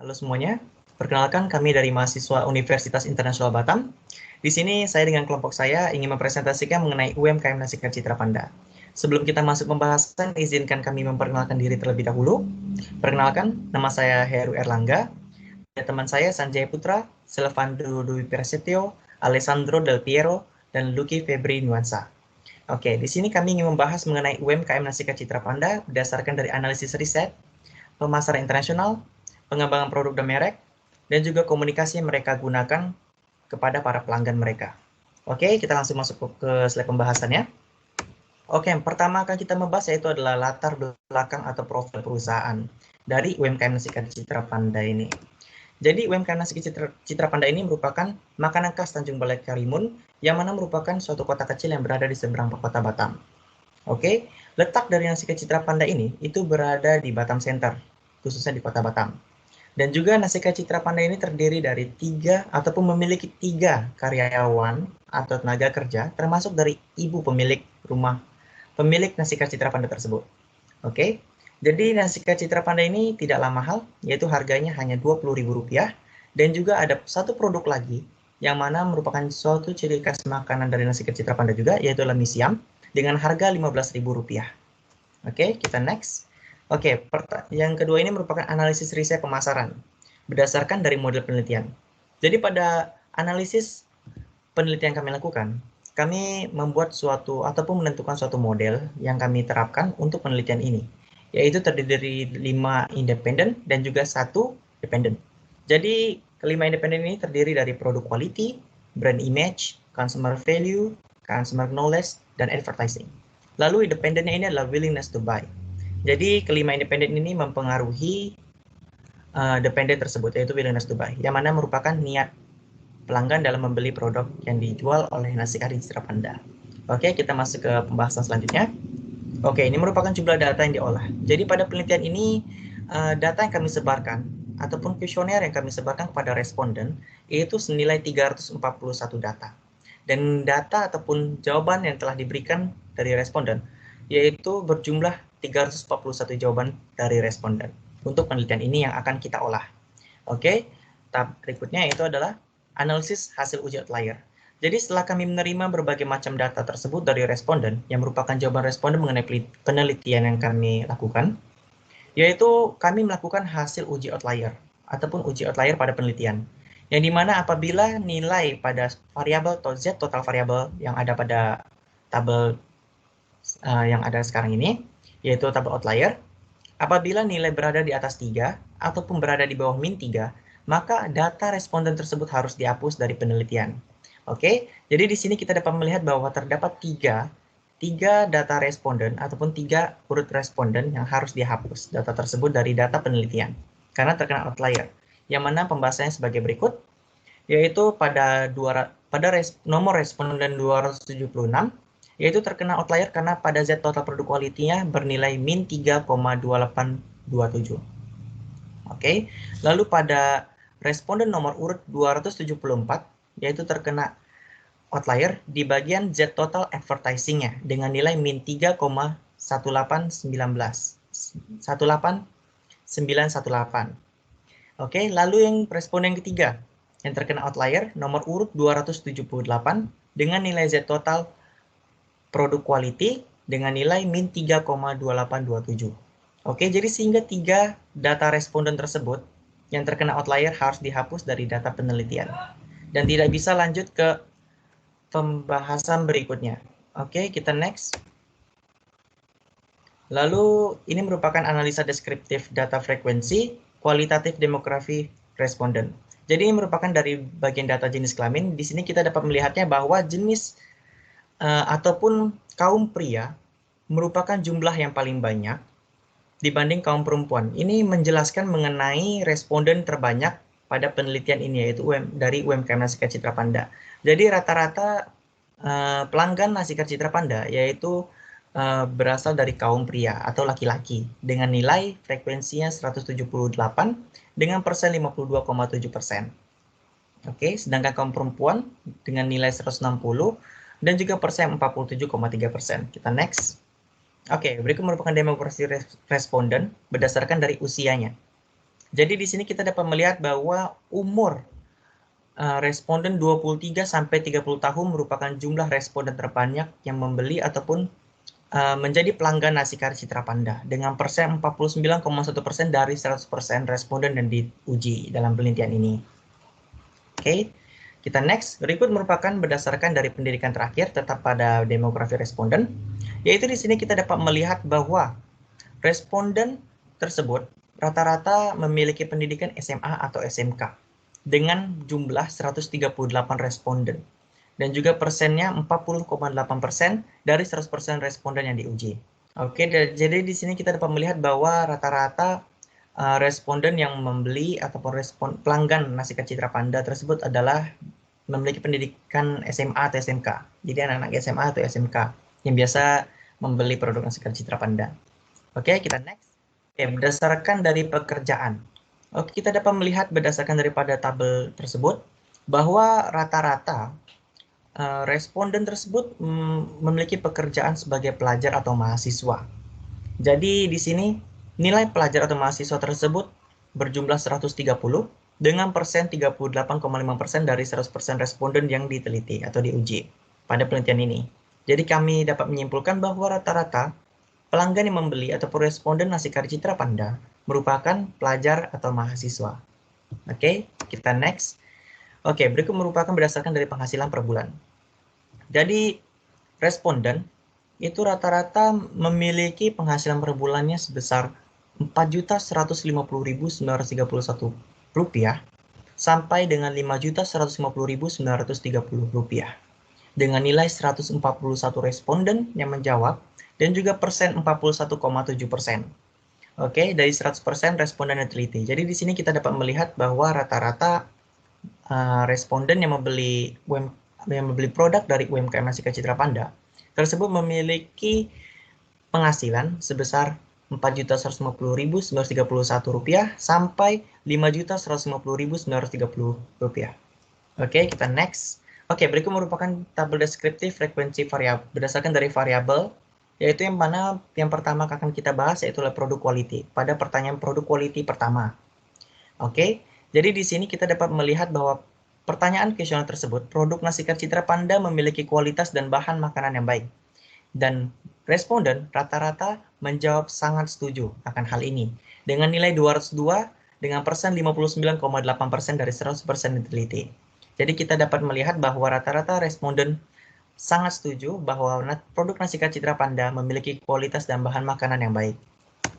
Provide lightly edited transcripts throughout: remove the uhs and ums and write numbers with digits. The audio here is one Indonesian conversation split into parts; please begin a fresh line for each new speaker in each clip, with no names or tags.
Halo semuanya, perkenalkan kami dari mahasiswa Universitas Internasional Batam. Di sini saya dengan kelompok saya ingin mempresentasikan mengenai UMKM Nasikat Citra Panda. Sebelum kita masuk pembahasan, izinkan kami memperkenalkan diri terlebih dahulu. Perkenalkan, nama saya Heru Erlangga. Ada teman saya Sanjay Putra, Silvandro Dwi Prasetyo, Alessandro Del Piero, dan Lucky Febri Nuansa. Oke, di sini kami ingin membahas mengenai UMKM Nasikat Citra Panda berdasarkan dari analisis riset, pemasaran internasional, pengembangan produk dan merek, dan juga komunikasi yang mereka gunakan kepada para pelanggan mereka. Oke, kita langsung masuk ke slide pembahasannya. Oke, yang pertama akan kita membahas yaitu adalah latar belakang atau profil perusahaan dari UMKM Nasikat Citra Panda ini. Jadi UMKM Nasikat Citra Panda ini merupakan makanan khas Tanjung Balai Karimun yang mana merupakan suatu kota kecil yang berada di seberang kota Batam. Oke, letak dari Nasikat Citra Panda ini itu berada di Batam Center, khususnya di kota Batam. Dan juga Nasikat Citra Panda ini terdiri dari 3 ataupun memiliki 3 karyawan atau tenaga kerja, termasuk dari ibu pemilik rumah, pemilik Nasikat Citra Panda tersebut. Oke, jadi Nasikat Citra Panda ini tidaklah mahal, yaitu harganya hanya Rp20.000. Dan juga ada satu produk lagi, yang mana merupakan suatu ciri khas makanan dari Nasikat Citra Panda juga, yaitu mie siam, dengan harga Rp15.000. Oke, kita next. Oke, yang kedua ini merupakan analisis riset pemasaran berdasarkan dari model penelitian. Jadi pada analisis penelitian kami lakukan, kami membuat suatu ataupun menentukan suatu model yang kami terapkan untuk penelitian ini, yaitu terdiri dari 5 independen dan juga 1 dependent. Jadi kelima independen ini terdiri dari produk quality, brand image, consumer value, consumer knowledge, dan advertising. Lalu independennya ini adalah willingness to buy. Jadi kelima independen ini mempengaruhi dependen tersebut, yaitu willingness to buy, yang mana merupakan niat pelanggan dalam membeli produk yang dijual oleh Nasikat Citra Panda. Oke, kita masuk ke pembahasan selanjutnya. Oke, ini merupakan jumlah data yang diolah. Jadi pada penelitian ini, data yang kami sebarkan, ataupun kuesioner yang kami sebarkan kepada responden, itu senilai 341 data. Dan data ataupun jawaban yang telah diberikan dari responden, yaitu berjumlah 341 jawaban dari responden untuk penelitian ini yang akan kita olah. Oke, tahap berikutnya itu adalah analisis hasil uji outlier. Jadi setelah kami menerima berbagai macam data tersebut dari responden, yang merupakan jawaban responden mengenai penelitian yang kami lakukan, yaitu kami melakukan hasil uji outlier, ataupun uji outlier pada penelitian. Yang dimana apabila nilai pada variabel atau Z total variabel yang ada pada tabel yang ada sekarang ini, yaitu tabel outlier, apabila nilai berada di atas 3 ataupun berada di bawah min 3, maka data responden tersebut harus dihapus dari penelitian. Oke, jadi di sini kita dapat melihat bahwa terdapat tiga data responden ataupun 3 urut responden yang harus dihapus data tersebut dari data penelitian karena terkena outlier. Yang mana pembahasannya sebagai berikut, yaitu pada nomor responden 276, yaitu terkena outlier karena pada Z total produk quality-nya bernilai min 3,2827. Oke, lalu pada responden nomor urut 274, yaitu terkena outlier di bagian Z total advertising-nya dengan nilai min 3,18918. Oke, lalu yang responden ketiga yang terkena outlier nomor urut 278 dengan nilai Z total produk quality dengan nilai min 3,2827. Oke, jadi sehingga 3 data responden tersebut yang terkena outlier harus dihapus dari data penelitian dan tidak bisa lanjut ke pembahasan berikutnya. Oke, kita next. Lalu ini merupakan analisa deskriptif data frekuensi kualitatif demografi responden. Jadi ini merupakan dari bagian data jenis kelamin. Di sini kita dapat melihatnya bahwa jenis ataupun kaum pria merupakan jumlah yang paling banyak dibanding kaum perempuan. Ini menjelaskan mengenai responden terbanyak pada penelitian ini, yaitu dari UMKM Nasikat Citra Panda. Jadi rata-rata pelanggan Nasikat Citra Panda yaitu berasal dari kaum pria atau laki-laki dengan nilai frekuensinya 178 dengan persen 52,7%. Oke, sedangkan kaum perempuan dengan nilai 160 dan juga persen 47,3%. Kita next. Oke, berikut merupakan demografi responden berdasarkan dari usianya. Jadi di sini kita dapat melihat bahwa umur responden 23 sampai 30 tahun merupakan jumlah responden terbanyak yang membeli ataupun menjadi pelanggan nasi kari Citra Panda dengan persen 49,1% dari 100% responden yang diuji dalam penelitian ini. Oke, kita next. Berikut merupakan berdasarkan dari pendidikan terakhir tetap pada demografi responden, yaitu di sini kita dapat melihat bahwa responden tersebut rata-rata memiliki pendidikan SMA atau SMK dengan jumlah 138 responden dan juga persennya 40,8% dari 100% responden yang diuji. Oke, jadi di sini kita dapat melihat bahwa rata-rata responden yang membeli ataupun pelanggan nasi kari Citra Panda tersebut adalah memiliki pendidikan SMA atau SMK. Jadi anak-anak SMA atau SMK yang biasa membeli produk nasi kari Citra Panda. Oke, kita next. Oke, berdasarkan dari pekerjaan. Oke, kita dapat melihat berdasarkan daripada tabel tersebut bahwa rata-rata responden tersebut memiliki pekerjaan sebagai pelajar atau mahasiswa. Jadi di sini nilai pelajar atau mahasiswa tersebut berjumlah 130 dengan persen 38,5% dari 100% responden yang diteliti atau diuji pada penelitian ini. Jadi kami dapat menyimpulkan bahwa rata-rata pelanggan yang membeli ataupun responden nasi kari Citra Panda merupakan pelajar atau mahasiswa. Oke, kita next. Oke, berikut merupakan berdasarkan dari penghasilan per bulan. Jadi, responden itu rata-rata memiliki penghasilan per bulannya sebesar Rp4.150.931 sampai dengan Rp5.150.930 dengan nilai 141 responden yang menjawab dan juga persen 41,7%. Oke, dari 100% responden yang teliti. Jadi di sini kita dapat melihat bahwa rata-rata responden yang membeli produk dari UMKM Nasi Kari Citra Panda tersebut memiliki penghasilan sebesar Rp4.150.931 sampai Rp5.150.930. Oke, kita next. Oke, berikut merupakan tabel deskriptif frekuensi variabel berdasarkan dari variabel, yaitu yang mana yang pertama akan kita bahas yaitu produk quality pada pertanyaan produk quality pertama. Oke, jadi di sini kita dapat melihat bahwa pertanyaan kuesioner tersebut, produk nasi kari Citra Panda memiliki kualitas dan bahan makanan yang baik. Dan responden rata-rata menjawab sangat setuju akan hal ini dengan nilai 202 dengan persen 59,8% dari 100% diteliti. Jadi kita dapat melihat bahwa rata-rata responden sangat setuju bahwa produk nasi kari Citra Panda memiliki kualitas dan bahan makanan yang baik.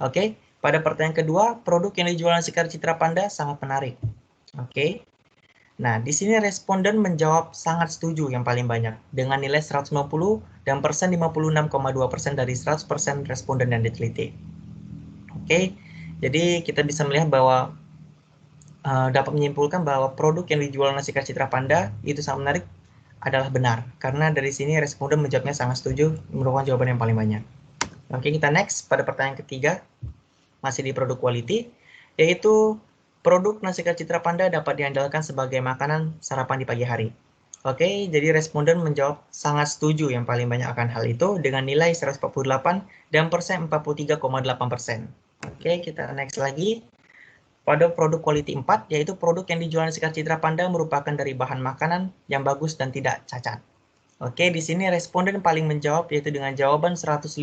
Oke, pada pertanyaan kedua, produk yang dijual nasi kari Citra Panda sangat menarik. Oke. Nah, di sini responden menjawab sangat setuju yang paling banyak dengan nilai 190 dan persen 56,2% dari 100% responden yang diteliti. Oke, jadi kita bisa melihat bahwa dapat menyimpulkan bahwa produk yang dijual nasi kari Citra Panda itu sangat menarik adalah benar karena dari sini responden menjawabnya sangat setuju, merupakan jawaban yang paling banyak. Oke, kita next pada pertanyaan ketiga, masih di produk quality, yaitu produk nasi kari Citra Panda dapat diandalkan sebagai makanan sarapan di pagi hari. Oke, jadi responden menjawab sangat setuju yang paling banyak akan hal itu dengan nilai 148 dan persen 43,8%. Oke, kita next lagi. Pada produk quality 4, yaitu produk yang dijual nasi kari Citra Panda merupakan dari bahan makanan yang bagus dan tidak cacat. Oke, di sini responden paling menjawab yaitu dengan jawaban 156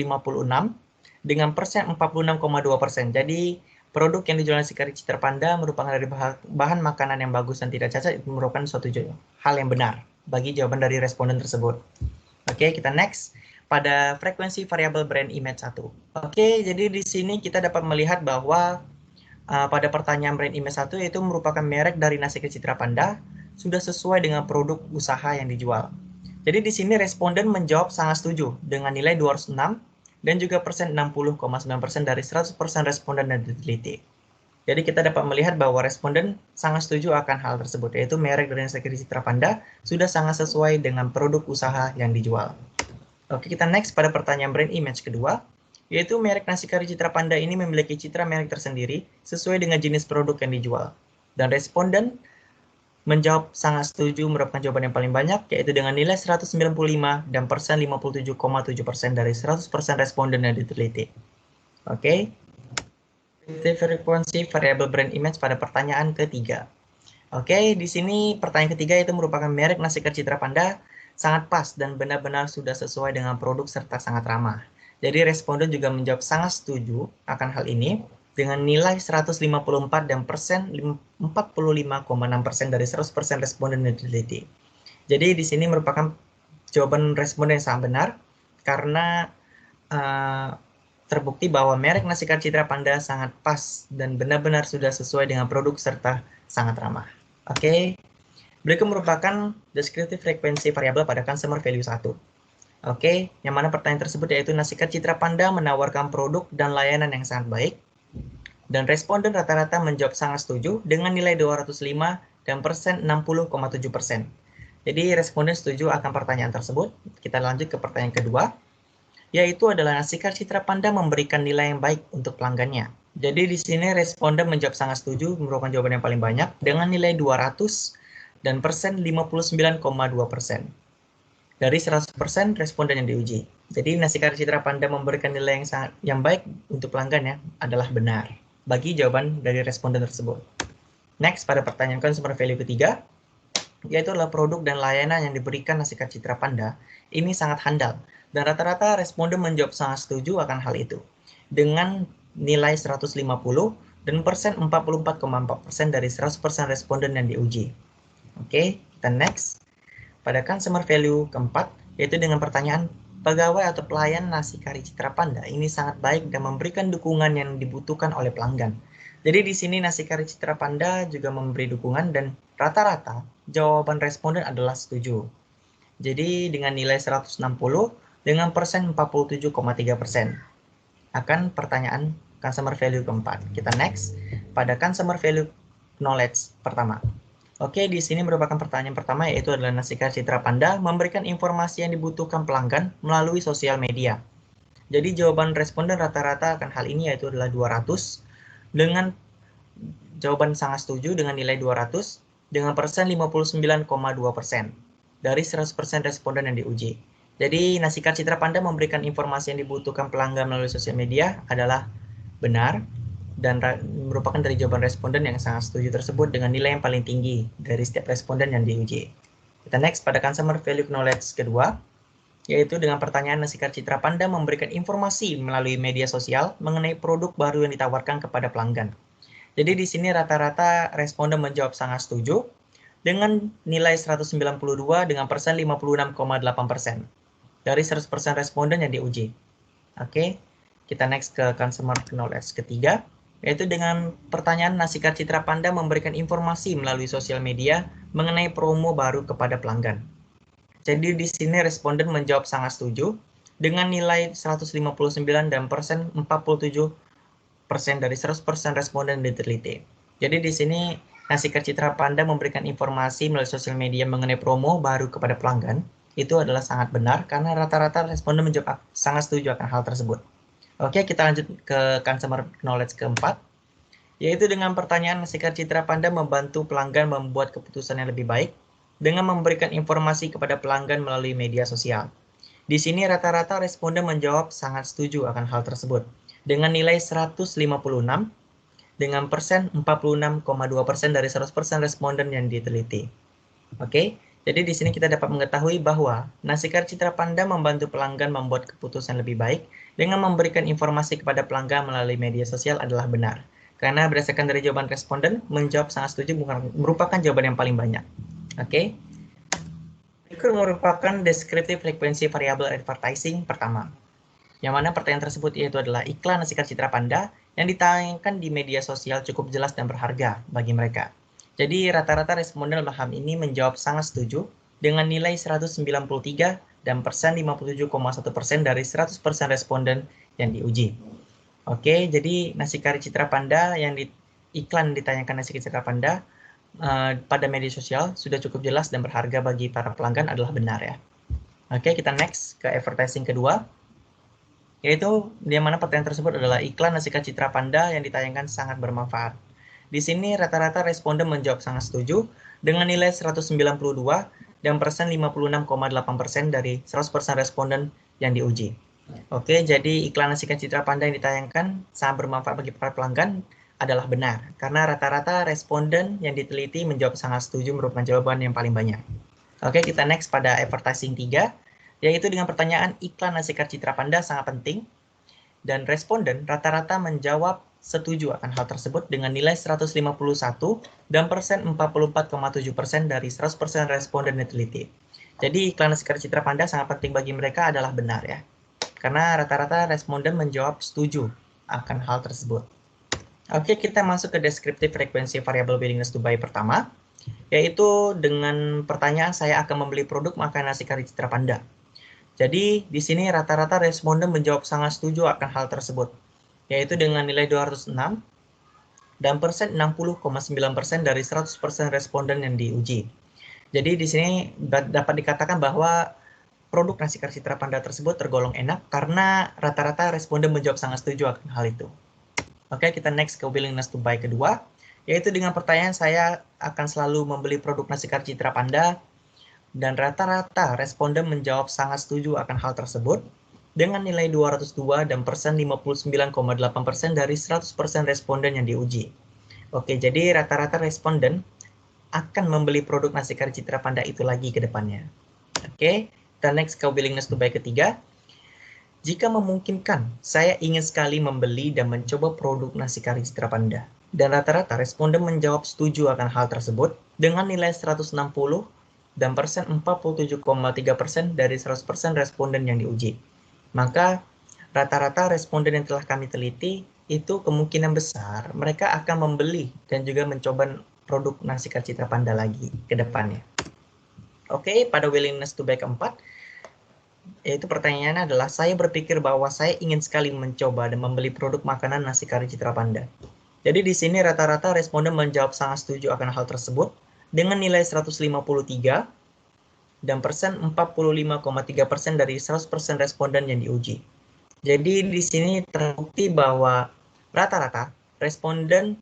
dengan persen 46,2%. Jadi produk yang dijual nasi kari Citra Panda merupakan dari bahan makanan yang bagus dan tidak cacat, itu merupakan suatu hal yang benar bagi jawaban dari responden tersebut. Oke, kita next pada frekuensi variabel brand image 1. Oke, jadi di sini kita dapat melihat bahwa pada pertanyaan brand image 1 yaitu merupakan merek dari nasi kari Citra Panda sudah sesuai dengan produk usaha yang dijual. Jadi di sini responden menjawab sangat setuju dengan nilai 206 dan juga persen 60,9% dari 100% responden yang diteliti. Jadi kita dapat melihat bahwa responden sangat setuju akan hal tersebut, yaitu merek dari nasi kari Citra Panda sudah sangat sesuai dengan produk usaha yang dijual. Oke, kita next pada pertanyaan brand image kedua, yaitu merek nasi kari Citra Panda ini memiliki citra merek tersendiri sesuai dengan jenis produk yang dijual. Dan responden menjawab sangat setuju merupakan jawaban yang paling banyak, yaitu dengan nilai 195 dan persen 57,7% dari 100% responden yang diteliti. Oke. frekuensi variabel brand image pada pertanyaan ketiga. Oke, di sini pertanyaan ketiga itu merupakan merek nasi kari Citra Panda sangat pas dan benar-benar sudah sesuai dengan produk serta sangat ramah. Jadi responden juga menjawab sangat setuju akan hal ini dengan nilai 154 dan persen 45,6% dari 100% responden yang diteliti. Jadi di sini merupakan jawaban responden yang sangat benar karena terbukti bahwa merek nasi kari Citra Panda sangat pas dan benar-benar sudah sesuai dengan produk serta sangat ramah. Oke, berikut merupakan deskriptif frekuensi variabel pada customer value 1. Oke, yang mana pertanyaan tersebut yaitu nasi kari Citra Panda menawarkan produk dan layanan yang sangat baik. Dan responden rata-rata menjawab sangat setuju dengan nilai 205 dan persen 60,7%. Jadi responden setuju akan pertanyaan tersebut. Kita lanjut ke pertanyaan kedua, yaitu adalah nasi kari Citra Panda memberikan nilai yang baik untuk pelanggannya. Jadi di sini responden menjawab sangat setuju, merupakan jawaban yang paling banyak dengan nilai 200 dan persen 59,2%. Dari 100% responden yang diuji. Jadi nasi kari Citra Panda memberikan nilai yang baik untuk pelanggannya adalah benar bagi jawaban dari responden tersebut. Next, pada pertanyaan consumer value ketiga, yaitu adalah produk dan layanan yang diberikan nasi kari Citra Panda ini sangat handal. Dan rata-rata responden menjawab sangat setuju akan hal itu. Dengan nilai 150 dan persen 44,4% dari 100% responden yang diuji. Oke, kita next. Pada customer value keempat, yaitu dengan pertanyaan, pegawai atau pelayan nasi kari Citra Panda ini sangat baik dan memberikan dukungan yang dibutuhkan oleh pelanggan. Jadi di sini nasi kari Citra Panda juga memberi dukungan dan rata-rata jawaban responden adalah setuju. Jadi dengan nilai 160 dengan persen 47,3% akan pertanyaan customer value keempat. Kita next pada customer value knowledge pertama. Oke, di sini merupakan pertanyaan pertama yaitu adalah nasi kari Citra Panda memberikan informasi yang dibutuhkan pelanggan melalui sosial media. Jadi jawaban responden rata-rata akan hal ini yaitu adalah 200 dengan jawaban sangat setuju dengan nilai 200 dengan persen 59,2% dari 100% responden yang diuji. Jadi nasi kari Citra Panda memberikan informasi yang dibutuhkan pelanggan melalui sosial media adalah benar dan merupakan dari jawaban responden yang sangat setuju tersebut dengan nilai yang paling tinggi dari setiap responden yang diuji. Kita next pada customer value knowledge kedua, yaitu dengan pertanyaan nasi kari Citra Panda memberikan informasi melalui media sosial mengenai produk baru yang ditawarkan kepada pelanggan. Jadi di sini rata-rata responden menjawab sangat setuju dengan nilai 192 dengan persen 56,8% dari 100% responden yang diuji. Oke, kita next ke customer knowledge ketiga, yaitu dengan pertanyaan nasi kari Citra Panda memberikan informasi melalui sosial media mengenai promo baru kepada pelanggan. Jadi di sini responden menjawab sangat setuju dengan nilai 159 dan persen 47% dari 100% responden diteliti. Jadi di sini nasi kari Citra Panda memberikan informasi melalui sosial media mengenai promo baru kepada pelanggan itu adalah sangat benar karena rata-rata responden menjawab sangat setuju akan hal tersebut. Oke, kita lanjut ke customer knowledge keempat, yaitu dengan pertanyaan nasi kari Citra Panda membantu pelanggan membuat keputusan yang lebih baik dengan memberikan informasi kepada pelanggan melalui media sosial. Di sini rata-rata responden menjawab sangat setuju akan hal tersebut dengan nilai 156 dengan persen 46,2% dari 100% responden yang diteliti. Oke, jadi di sini kita dapat mengetahui bahwa nasi kari Citra Panda membantu pelanggan membuat keputusan lebih baik dengan memberikan informasi kepada pelanggan melalui media sosial adalah benar. Karena berdasarkan dari jawaban responden, menjawab sangat setuju merupakan jawaban yang paling banyak. Oke. Berikut merupakan deskriptif frekuensi variabel advertising pertama. Yang mana pertanyaan tersebut yaitu adalah iklan nasi kari Citra Panda yang ditayangkan di media sosial cukup jelas dan berharga bagi mereka. Jadi rata-rata responden dalam hal ini menjawab sangat setuju dengan nilai 193 dan persen 57,1% dari 100% responden yang diuji. Oke, jadi nasi kari Citra Panda yang iklan ditayangkan nasi kari Citra Panda pada media sosial sudah cukup jelas dan berharga bagi para pelanggan adalah benar ya. Oke, kita next ke advertising kedua, yaitu di mana pertanyaan tersebut adalah iklan nasi kari Citra Panda yang ditayangkan sangat bermanfaat. Di sini rata-rata responden menjawab sangat setuju dengan nilai 192 dan persen 56,8% dari 100% responden yang diuji. Oke, jadi iklan nasi kacang Citra Panda yang ditayangkan sangat bermanfaat bagi para pelanggan adalah benar, karena rata-rata responden yang diteliti menjawab sangat setuju merupakan jawaban yang paling banyak. Oke, kita next pada advertising 3, yaitu dengan pertanyaan iklan nasi kacang Citra Panda sangat penting, dan responden rata-rata menjawab setuju akan hal tersebut dengan nilai 151 dan persen 44,7% dari 100% responden diteliti. Jadi iklan nasi kacang Citra Panda sangat penting bagi mereka adalah benar ya. Karena rata-rata responden menjawab setuju akan hal tersebut. Oke, kita masuk ke deskriptif frekuensi variabel willingness to buy pertama, yaitu dengan pertanyaan saya akan membeli produk makanan nasi kari Citra Panda. Jadi, di sini rata-rata responden menjawab sangat setuju akan hal tersebut, yaitu dengan nilai 206 dan persen 60,9% dari 100% responden yang diuji. Jadi, di sini dapat dikatakan bahwa produk nasi kari Citra Panda tersebut tergolong enak karena rata-rata responden menjawab sangat setuju akan hal itu. Oke, kita next ke willingness to buy kedua, yaitu dengan pertanyaan saya akan selalu membeli produk nasi kari Citra Panda, dan rata-rata responden menjawab sangat setuju akan hal tersebut dengan nilai 202 dan persen 59,8% dari 100% responden yang diuji. Oke, jadi rata-rata responden akan membeli produk nasi kari Citra Panda itu lagi ke depannya. Oke, kita next ke willingness to buy ketiga. Jika memungkinkan, saya ingin sekali membeli dan mencoba produk nasi kari Citra Panda. Dan rata-rata responden menjawab setuju akan hal tersebut dengan nilai 160 dan persen 47,3% dari 100% responden yang diuji. Maka rata-rata responden yang telah kami teliti itu kemungkinan besar mereka akan membeli dan juga mencoba produk nasi kari Citra Panda lagi ke depannya. Oke, pada willingness to buy keempat, yaitu pertanyaannya adalah saya berpikir bahwa saya ingin sekali mencoba dan membeli produk makanan nasi kari Citra Panda. Jadi di sini rata-rata responden menjawab sangat setuju akan hal tersebut dengan nilai 153 dan persen 45,3% dari 100% responden yang diuji. Jadi di sini terbukti bahwa rata-rata responden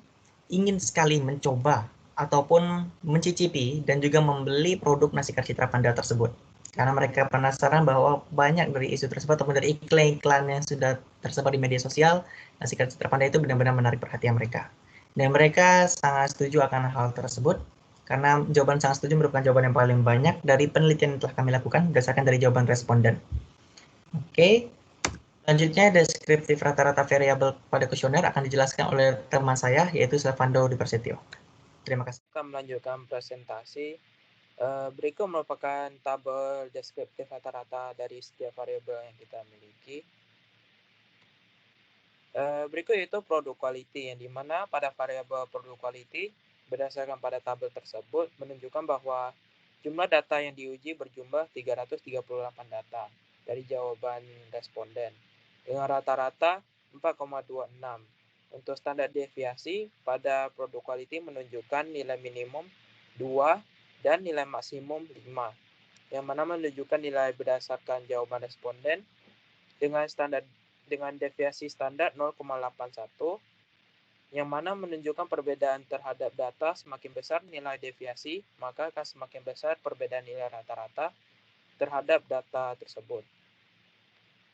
ingin sekali mencoba ataupun mencicipi dan juga membeli produk nasi kari Citra Panda tersebut. Karena mereka penasaran bahwa banyak dari isu tersebut ataupun dari iklan-iklan yang sudah tersebar di media sosial, nasi kari Citra Panda itu benar-benar menarik perhatian mereka. Dan mereka sangat setuju akan hal tersebut karena jawaban sangat setuju merupakan jawaban yang paling banyak dari penelitian yang telah kami lakukan berdasarkan dari jawaban responden. Oke, selanjutnya deskriptif rata-rata variabel pada kuesioner akan dijelaskan oleh teman saya yaitu Silvando Di Prasetyo. Terima kasih.
Akan melanjutkan presentasi. Berikut merupakan tabel deskriptif rata-rata dari setiap variabel yang kita miliki. Berikut itu produk quality, yang dimana pada variabel produk quality berdasarkan pada tabel tersebut menunjukkan bahwa jumlah data yang diuji berjumlah 338 data dari jawaban responden dengan rata-rata 4,26. Untuk standar deviasi pada produk quality menunjukkan nilai minimum 2 dan nilai maksimum 5, yang mana menunjukkan nilai berdasarkan jawaban responden dengan deviasi standar 0,81, yang mana menunjukkan perbedaan terhadap data semakin besar nilai deviasi, maka akan semakin besar perbedaan nilai rata-rata terhadap data tersebut.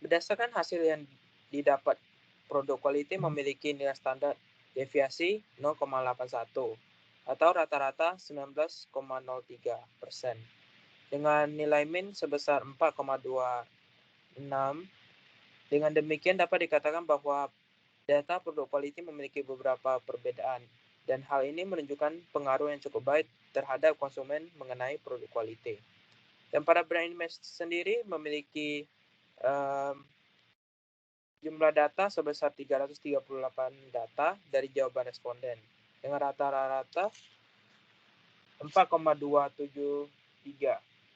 Berdasarkan hasil yang didapat, produk quality memiliki nilai standar deviasi 0,81 atau rata-rata 19,03%. Dengan nilai min sebesar 4,26. Dengan demikian dapat dikatakan bahwa data produk quality memiliki beberapa perbedaan, dan hal ini menunjukkan pengaruh yang cukup baik terhadap konsumen mengenai produk quality. Dan pada brand image sendiri memiliki jumlah data sebesar 338 data dari jawaban responden dengan rata-rata 4,273.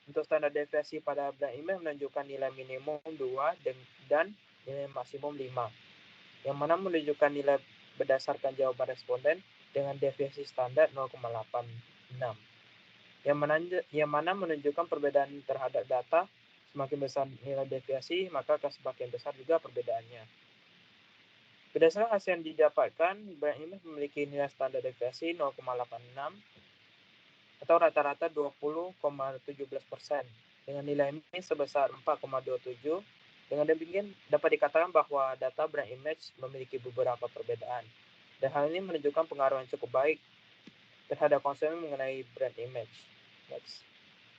Untuk standar deviasi pada brand image menunjukkan nilai minimum 2 dan nilai maksimum 5, yang mana menunjukkan nilai berdasarkan jawaban responden dengan deviasi standar 0,86, yang mana menunjukkan perbedaan terhadap data. Semakin besar nilai deviasi, maka akan semakin besar juga perbedaannya. Berdasarkan hasil yang didapatkan, brand image memiliki nilai standar deviasi 0,86 atau rata-rata 20,17% dengan nilai min sebesar 4,27 Dengan demikian, dapat dikatakan bahwa data brand image memiliki beberapa perbedaan, dan hal ini menunjukkan pengaruh yang cukup baik terhadap konsumen mengenai brand image. Next,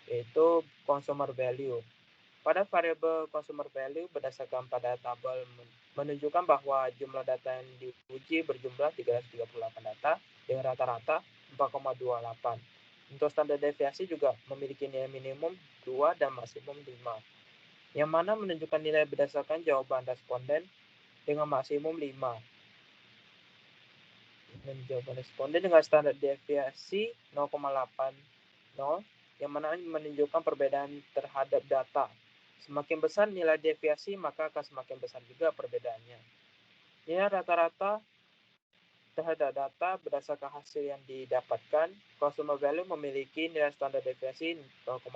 yaitu consumer value. Pada variabel consumer value berdasarkan pada tabel menunjukkan bahwa jumlah data yang diuji berjumlah 338 data dengan rata-rata 4,28. Untuk standar deviasi juga memiliki nilai minimum 2 dan maksimum 5, yang mana menunjukkan nilai berdasarkan jawaban responden dengan maksimum 5. Dan jawaban responden dengan standar deviasi 0,80, yang mana menunjukkan perbedaan terhadap data. Semakin besar nilai deviasi, maka akan semakin besar juga perbedaannya. Nilai rata-rata terhadap data berdasarkan hasil yang didapatkan, consumer value memiliki nilai standar deviasi 0,80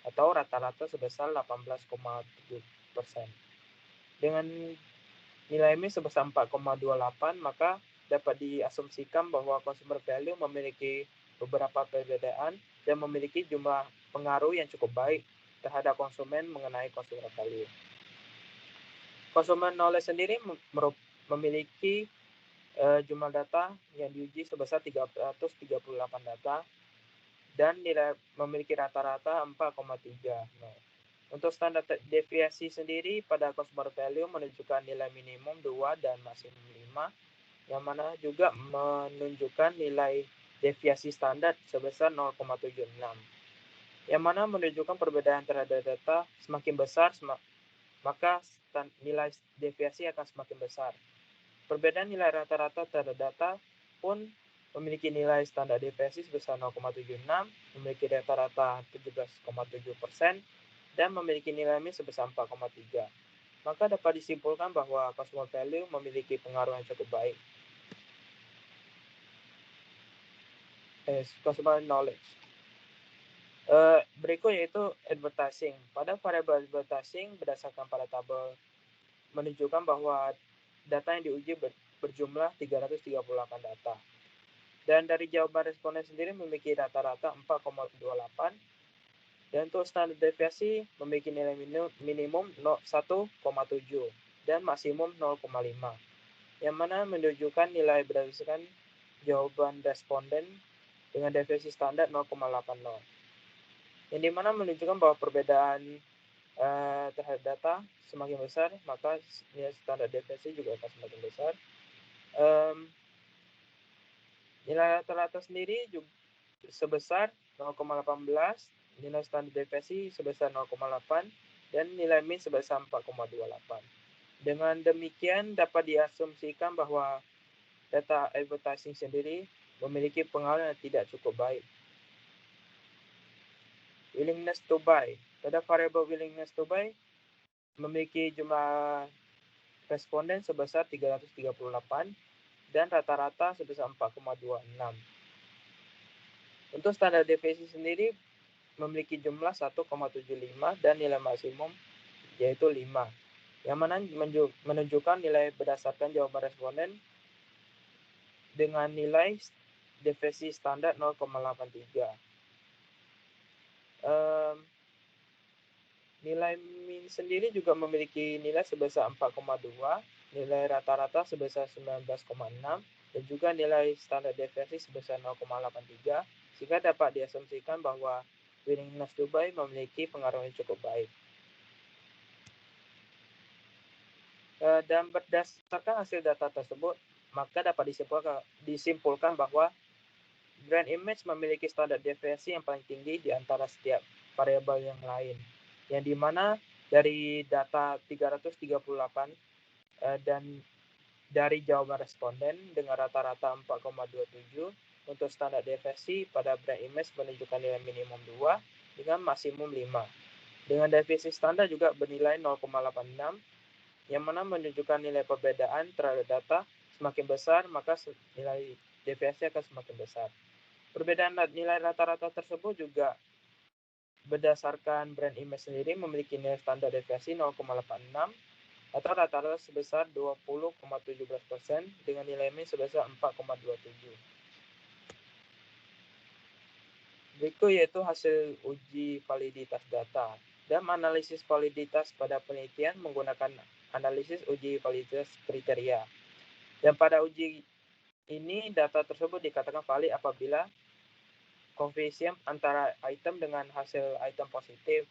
atau rata-rata sebesar 18,7%. Dengan nilai MI sebesar 4,28, maka dapat diasumsikan bahwa consumer value memiliki beberapa perbedaan dan memiliki jumlah pengaruh yang cukup baik terhadap konsumen mengenai consumer value. Consumer knowledge sendiri memiliki jumlah data yang diuji sebesar 338 data dan nilai memiliki rata-rata 4,3. Untuk standar deviasi sendiri pada consumer value menunjukkan nilai minimum 2 dan maksimum 5, yang mana juga menunjukkan nilai deviasi standar sebesar 0,76, yang mana menunjukkan perbedaan terhadap data semakin besar, maka nilai deviasi akan semakin besar. Perbedaan nilai rata-rata terhadap data pun memiliki nilai standar deviasi sebesar 0,76, memiliki rata-rata 17,7%, dan memiliki nilai MI sebesar 4,3. Maka dapat disimpulkan bahwa consumer value memiliki pengaruh yang cukup baik. Consumer knowledge. Berikut yaitu advertising. Pada variabel advertising berdasarkan pada tabel menunjukkan bahwa data yang diuji berjumlah 338 data. Dan dari jawaban responden sendiri memiliki rata-rata 4,28, dan untuk standar deviasi memiliki nilai minimum 1,7 dan maksimum 0,5, yang mana menunjukkan nilai berdasarkan jawaban responden dengan deviasi standar 0,80, yang dimana menunjukkan bahwa perbedaan terhadap data semakin besar, maka nilai standar deviasi juga akan semakin besar. Nilai rata-rata sendiri juga sebesar 0,18, nilai standar deviasi sebesar 0,8, dan nilai min sebesar 4,28. Dengan demikian dapat diasumsikan bahwa data advertising sendiri memiliki pengaruh yang tidak cukup baik. Willingness to buy. Pada variabel willingness to buy memiliki jumlah responden sebesar 338 dan rata-rata sebesar 4,26. Untuk standar deviasi sendiri memiliki jumlah 1,75 dan nilai maksimum yaitu 5, yang mana menunjukkan nilai berdasarkan jawaban responden dengan nilai deviasi standar 0,83. Nilai min sendiri juga memiliki nilai sebesar 4,2, nilai rata-rata sebesar 19,6, dan juga nilai standar deviasi sebesar 0,83, sehingga dapat diasumsikan bahwa willingness to buy memiliki pengaruh yang cukup baik. Dan berdasarkan hasil data tersebut, maka dapat disimpulkan bahwa brand image memiliki standar deviasi yang paling tinggi di antara setiap variabel yang lain, yang dimana dari data 338 dan dari jawaban responden dengan rata-rata 4,27, untuk standar deviasi pada brand image menunjukkan nilai minimum 2 dengan maksimum 5. Dengan deviasi standar juga bernilai 0,86, yang mana menunjukkan nilai perbedaan terhadap data semakin besar, maka nilai deviasi akan semakin besar. Perbedaan nilai rata-rata tersebut juga berdasarkan brand image sendiri memiliki nilai standar deviasi 0,86 atau rata-rata sebesar 20,17% dengan nilai min sebesar 4,27. Berikut yaitu hasil uji validitas data. Dan analisis validitas pada penelitian menggunakan analisis uji validitas kriteria. Dan pada uji ini data tersebut dikatakan valid apabila koefisien antara item dengan hasil item positif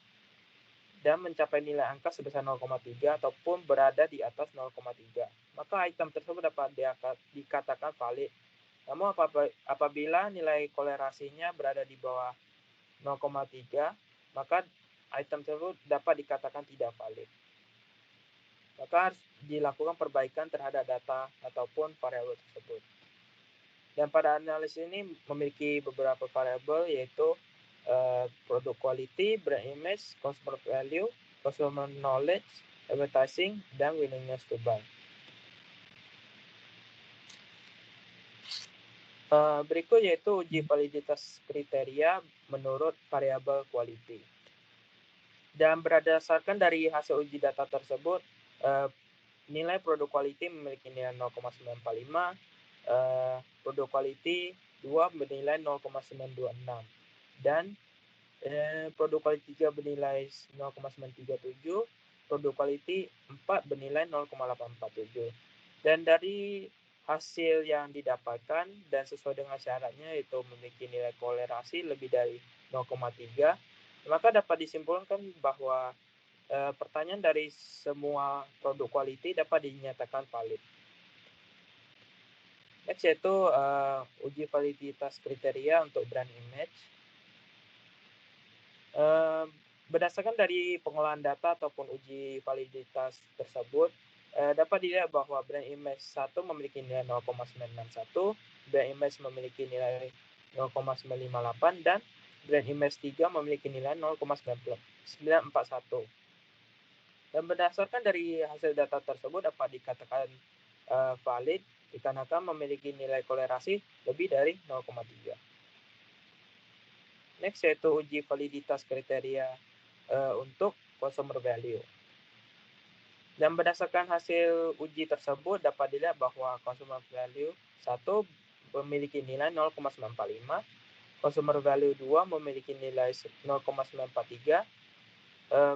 dan mencapai nilai angka sebesar 0,3 ataupun berada di atas 0,3. Maka item tersebut dapat dikatakan valid. Namun apabila nilai kolerasinya berada di bawah 0,3, maka item tersebut dapat dikatakan tidak valid. Maka harus dilakukan perbaikan terhadap data ataupun variabel tersebut. Dan pada analisis ini memiliki beberapa variabel yaitu product quality, brand image, consumer value, consumer knowledge, advertising, dan willingness to buy. Berikut yaitu uji validitas kriteria menurut variabel quality. Dan berdasarkan dari hasil uji data tersebut, nilai produk quality memiliki nilai 0,945, produk quality 2 bernilai 0,926, dan produk quality 3 bernilai 0,937, produk quality 4 bernilai 0,847. Dan dari hasil yang didapatkan dan sesuai dengan syaratnya yaitu memiliki nilai kolerasi lebih dari 0,3, maka dapat disimpulkan bahwa pertanyaan dari semua produk quality dapat dinyatakan valid. Next yaitu uji validitas kriteria untuk brand image. Berdasarkan dari pengolahan data ataupun uji validitas tersebut, dapat dilihat bahwa brand image 1 memiliki nilai 0,961, brand image memiliki nilai 0,958, dan brand image 3 memiliki nilai 0,941. Dan berdasarkan dari hasil data tersebut dapat dikatakan valid dikarenakan memiliki nilai kolerasi lebih dari 0,3. Next yaitu uji validitas kriteria untuk consumer value. Dan berdasarkan hasil uji tersebut dapat dilihat bahwa consumer value 1 memiliki nilai 0,945, consumer value 2 memiliki nilai 0,943,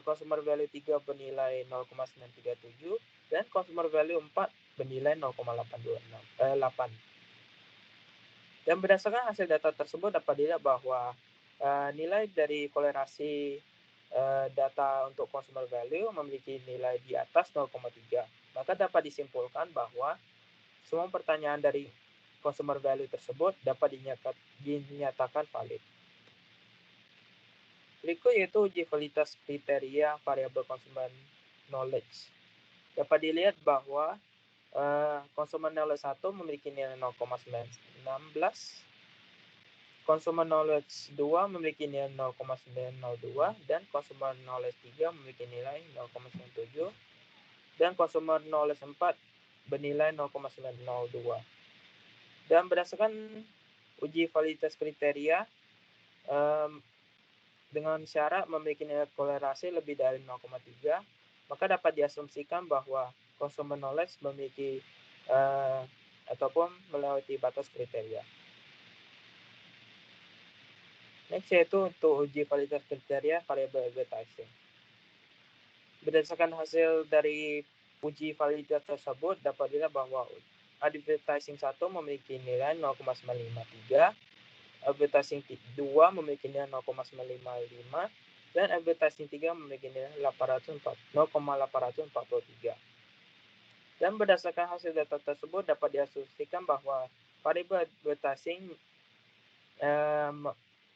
consumer value 3 bernilai 0,937, dan consumer value 4 bernilai 0,826. Dan berdasarkan hasil data tersebut dapat dilihat bahwa nilai dari kolerasi data untuk consumer value memiliki nilai di atas 0,3. Maka dapat disimpulkan bahwa semua pertanyaan dari consumer value tersebut dapat dinyatakan valid. Berikut yaitu uji validitas kriteria variabel consumer knowledge. Dapat dilihat bahwa consumer knowledge 1 memiliki nilai 0,916, consumer knowledge 2 memiliki nilai 0,902, dan consumer knowledge 3 memiliki nilai 0,97, dan consumer knowledge 4 bernilai 0,902. Dan berdasarkan uji validitas kriteria dengan syarat memiliki nilai kolerasi lebih dari 0,3, maka dapat diasumsikan bahwa consumer knowledge memiliki ataupun melewati batas kriteria. Next yaitu untuk uji validitas kriteria variabel advertising. Berdasarkan hasil dari uji validitas tersebut dapat dilihat bahwa advertising 1 memiliki nilai 0,953, advertising 2 memiliki nilai 0,955, dan advertising 3 memiliki nilai 0,843. Dan berdasarkan hasil data tersebut dapat diasumsikan bahwa variabel advertising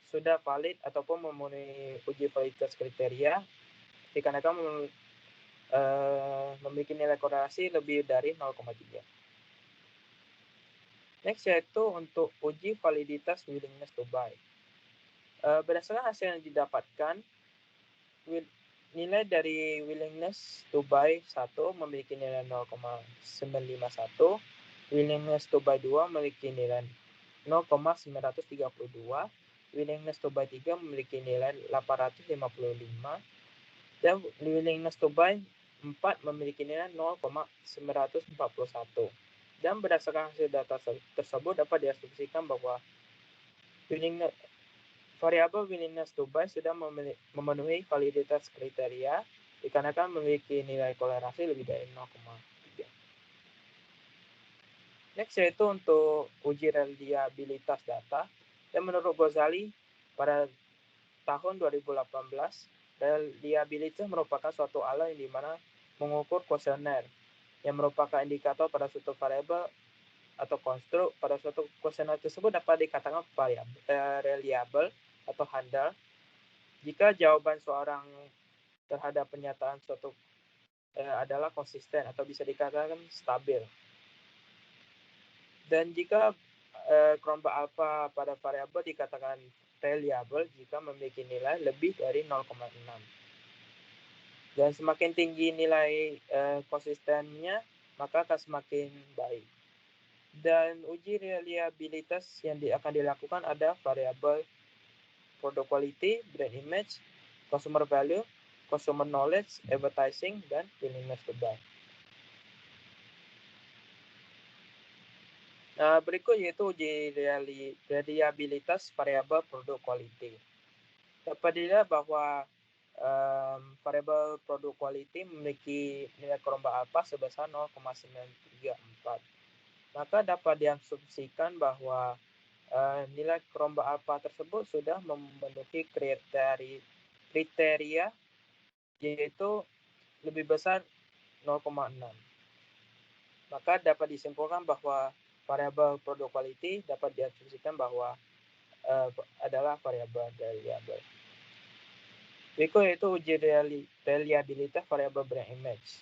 sudah valid ataupun memenuhi uji validitas kriteria dikarenakan memiliki nilai korelasi lebih dari 0,3. Next yaitu untuk uji validitas willingness to buy. Berdasarkan hasil yang didapatkan, nilai dari willingness to buy 1 memiliki nilai 0,951, willingness to buy 2 memiliki nilai 0,932, willingness to buy 3 memiliki nilai 855, dan willingness to buy 4 memiliki nilai 0,941. Dan berdasarkan hasil data tersebut dapat diasumsikan bahwa variabel willingness to buy sudah memenuhi validitas kriteria dikarenakan memiliki nilai kolerasi lebih dari 0,3. Next yaitu untuk uji reliabilitas data. Dan menurut Ghazali pada tahun 2018, reliabilitas merupakan suatu alat yang dimana mengukur kuesioner yang merupakan indikator pada suatu variabel atau konstruk pada suatu kuesioner tersebut dapat dikatakan reliable atau handal jika jawaban seorang terhadap pernyataan suatu adalah konsisten atau bisa dikatakan stabil. Dan jika kelompok alfa pada variabel dikatakan reliable jika memiliki nilai lebih dari 0,6. Dan semakin tinggi nilai konsistennya, maka akan semakin baik. Dan uji reliabilitas yang akan dilakukan ada variabel product quality, brand image, consumer value, consumer knowledge, advertising, dan willingness to buy. Berikut yaitu uji reliabilitas variabel produk quality. Dapat dilihat bahwa variabel produk quality memiliki nilai kelompok alfa sebesar 0,934. Maka dapat diasumsikan bahwa nilai kelompok alfa tersebut sudah memenuhi kriteria yaitu lebih besar 0,6. Maka dapat disimpulkan bahwa variabel produk quality dapat diasumsikan bahwa adalah variabel reliable. Berikut yaitu uji reliabilitas variabel brand image.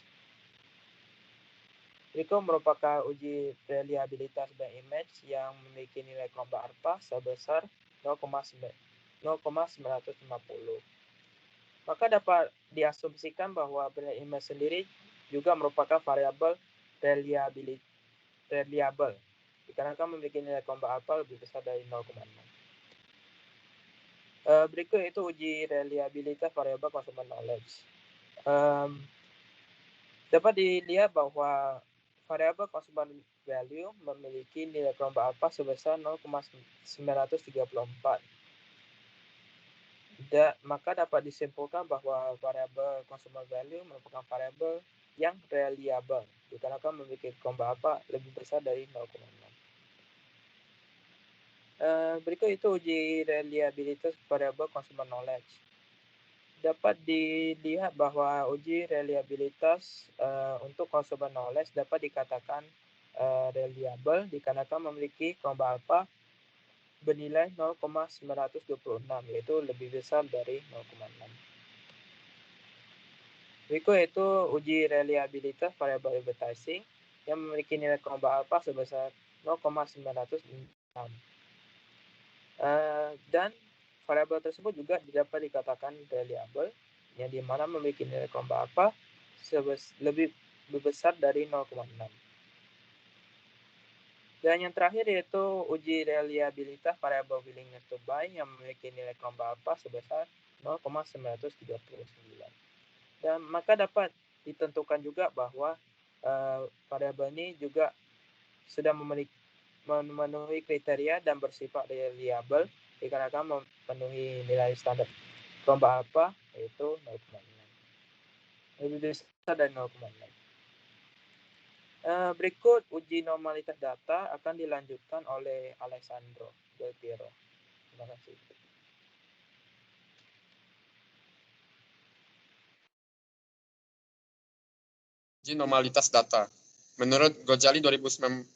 Berikut merupakan uji reliabilitas brand image yang memiliki nilai kelompok alfa sebesar 0,950. Maka dapat diasumsikan bahwa brand image sendiri juga merupakan variabel reliable dikarenakan memiliki nilai kelompok alfa lebih besar dari 0,6. Berikut itu uji reliabilitas variabel consumer knowledge. Dapat dilihat bahwa variabel consumer value memiliki nilai kelompok alfa sebesar 0,934. Maka dapat disimpulkan bahwa variabel consumer value merupakan variabel yang reliable dikarenakan memiliki kelompok alfa lebih besar dari 0,6. Berikut itu uji reliabilitas variabel consumer knowledge. Dapat dilihat bahwa uji reliabilitas untuk consumer knowledge dapat dikatakan reliable dikarenakan memiliki kelompok alfa bernilai 0,926 yaitu lebih besar dari 0,6. Berikut itu uji reliabilitas variabel advertising yang memiliki nilai kelompok alfa sebesar 0,906. Dan variabel tersebut juga dapat dikatakan reliable yang dimana memiliki nilai kelompok alfa lebih besar dari 0,6. Dan yang terakhir yaitu uji reliabilitas variabel willingness to buy yang memiliki nilai kelompok alfa sebesar 0,939. Dan maka dapat ditentukan juga bahwa variabel ini juga sudah memenuhi kriteria dan bersifat reliable dikarenakan memenuhi nilai standar kelompok alfa yaitu 0,6. Lebih besar dari 0,6. Berikut uji normalitas data akan dilanjutkan oleh Alessandro Del Piero. Terima kasih.
Uji normalitas data. Menurut Ghazali 2016,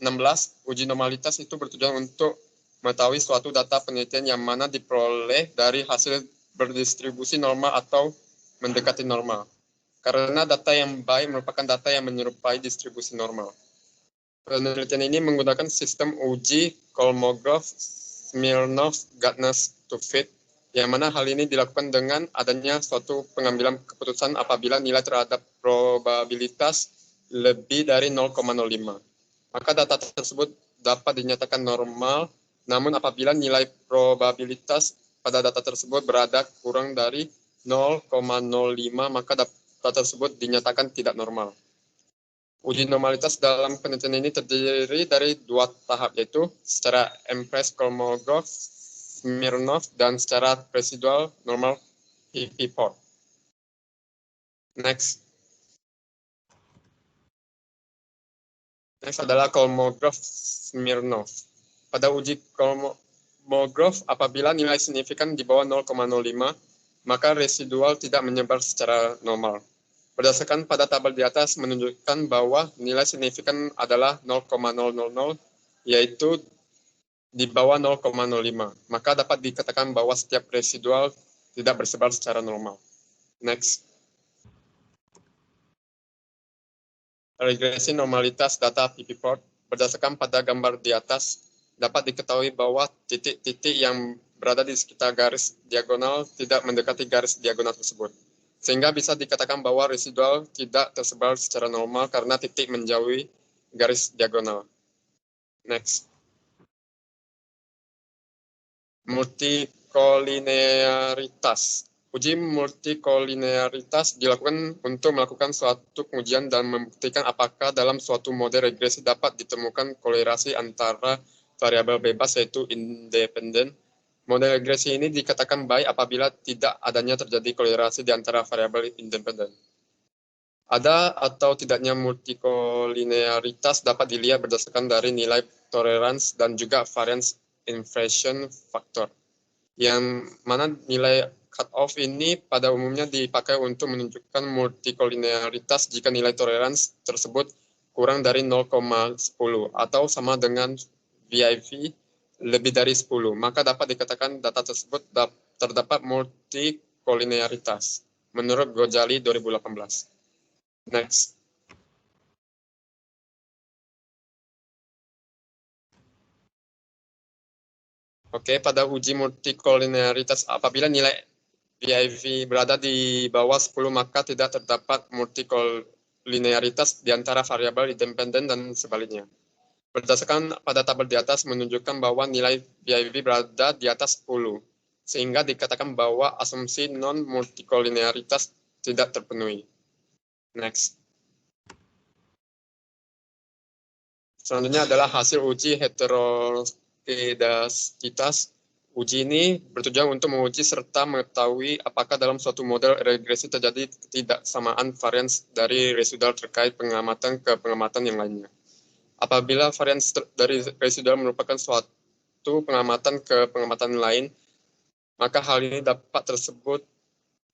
uji normalitas itu bertujuan untuk mengetahui suatu data penelitian yang mana diperoleh dari hasil berdistribusi normal atau mendekati normal. Karena data yang baik merupakan data yang menyerupai distribusi normal. Penelitian ini menggunakan sistem uji Kolmogorov-Smirnov-Gardner-Stuffitt, yang mana hal ini dilakukan dengan adanya suatu pengambilan keputusan apabila nilai terhadap probabilitas lebih dari 0,05. Maka data tersebut dapat dinyatakan normal, namun apabila nilai probabilitas pada data tersebut berada kurang dari 0,05, maka data tersebut dinyatakan tidak normal. Uji normalitas dalam penelitian ini terdiri dari dua tahap, yaitu secara Empress-Kolmogorov Smirnov dan secara residual normal PP4. Next adalah Kolmogorov Smirnov. Pada uji Kolmogorov, apabila nilai signifikan di bawah 0,05, maka residual tidak menyebar secara normal. Berdasarkan pada tabel di atas menunjukkan bahwa nilai signifikan adalah 0,000, yaitu di bawah 0,05. Maka dapat dikatakan bahwa setiap residual tidak bersebar secara normal. Next. Regresi normalitas data PP4. Berdasarkan pada gambar di atas, dapat diketahui bahwa titik-titik yang berada di sekitar garis diagonal tidak mendekati garis diagonal tersebut. Sehingga bisa dikatakan bahwa residual tidak tersebar secara normal karena titik menjauhi garis diagonal. Next. Multikolinearitas. Uji multikolinearitas dilakukan untuk melakukan suatu pengujian dan membuktikan apakah dalam suatu model regresi dapat ditemukan kolerasi antara variabel bebas yaitu independen. Model regresi ini dikatakan baik apabila tidak adanya terjadi kolerasi di antara variabel independen. Ada atau tidaknya multikolinearitas dapat dilihat berdasarkan dari nilai tolerance dan juga variance inflation factor, yang mana nilai cutoff ini pada umumnya dipakai untuk menunjukkan multikolinearitas jika nilai tolerance tersebut kurang dari 0,10 atau sama dengan VIV lebih dari 10, maka dapat dikatakan data tersebut terdapat multikolinearitas menurut Gojali 2018. Next. Oke, pada uji multikolinearitas, apabila nilai VIV berada di bawah 10, maka tidak terdapat multikolinearitas di antara variabel independen dan sebaliknya. Berdasarkan pada tabel di atas menunjukkan bahwa nilai VIV berada di atas 10, sehingga dikatakan bahwa asumsi non-multikolinearitas tidak terpenuhi. Next. Selanjutnya adalah hasil uji heteroskeidastitas. Uji ini bertujuan untuk menguji serta mengetahui apakah dalam suatu model regresi terjadi ketidaksamaan varians dari residual terkait pengamatan ke pengamatan yang lainnya. Apabila varians dari residual merupakan suatu pengamatan ke pengamatan lain, maka hal ini dapat tersebut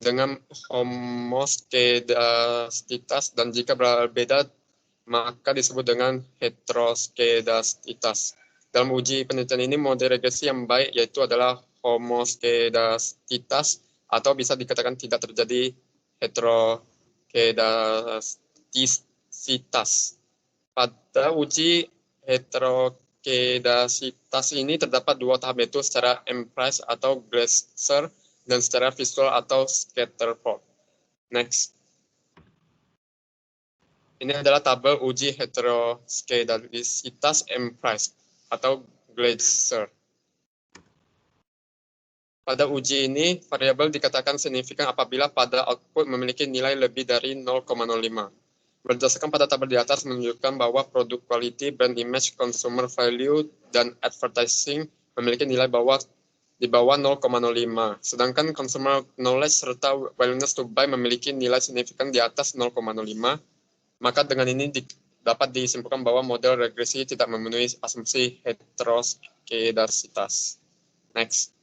dengan homoskedasitas, dan jika berbeda maka disebut dengan heteroskedasitas. Dalam uji penelitian ini, model regresi yang baik yaitu adalah homoskedasitas, atau bisa dikatakan tidak terjadi heteroskedasitas. Pada uji heteroskedasitas ini terdapat dua tahap, yaitu secara empiric atau Gleiser dan secara visual atau scatter plot. Next. Ini adalah tabel uji heteroskedasitas empiric atau Gleiser. Pada uji ini, variabel dikatakan signifikan apabila pada output memiliki nilai lebih dari 0,05. Berdasarkan pada tabel di atas menunjukkan bahwa produk quality, brand image, consumer value, dan advertising memiliki nilai di bawah 0,05. Sedangkan consumer knowledge serta willingness to buy memiliki nilai signifikan di atas 0,05. Maka dengan ini dapat disimpulkan bahwa model regresi tidak memenuhi asumsi heteroskedasitas. Next.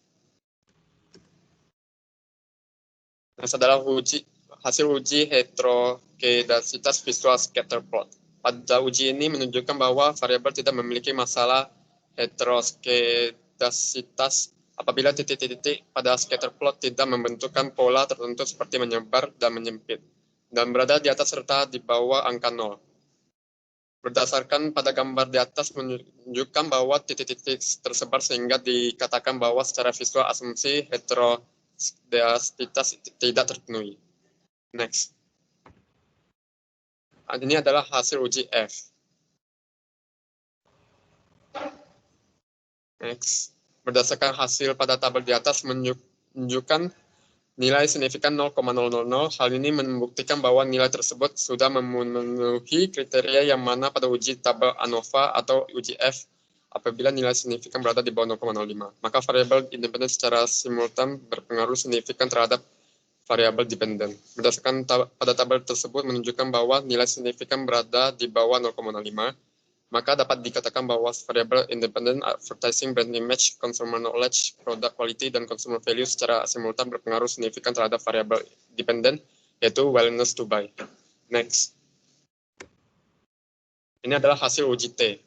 Next adalah hasil uji heteroskedasitas visual scatter plot. Pada uji ini menunjukkan bahwa variabel tidak memiliki masalah heteroskedasitas apabila titik-titik pada scatter plot tidak membentukkan pola tertentu seperti menyebar dan menyempit, dan berada di atas serta di bawah angka 0. Berdasarkan pada gambar di atas menunjukkan bahwa titik-titik tersebar sehingga dikatakan bahwa secara visual asumsi heteroskedasitas tidak terpenuhi. Next. Ini adalah hasil uji F. Next. Berdasarkan hasil pada tabel di atas menunjukkan nilai signifikan 0,000. Hal ini membuktikan bahwa nilai tersebut sudah memenuhi kriteria yang mana pada uji tabel ANOVA atau uji F apabila nilai signifikan berada di bawah 0,05. Maka variabel independen secara simultan berpengaruh signifikan terhadap variabel dependen. Berdasarkan pada tabel tersebut menunjukkan bahwa nilai signifikan berada di bawah 0,05, maka dapat dikatakan bahwa variabel independen advertising, brand image, consumer knowledge, product quality, dan consumer value secara simultan berpengaruh signifikan terhadap variabel dependen, yaitu willingness to buy. Next. Ini adalah hasil uji T.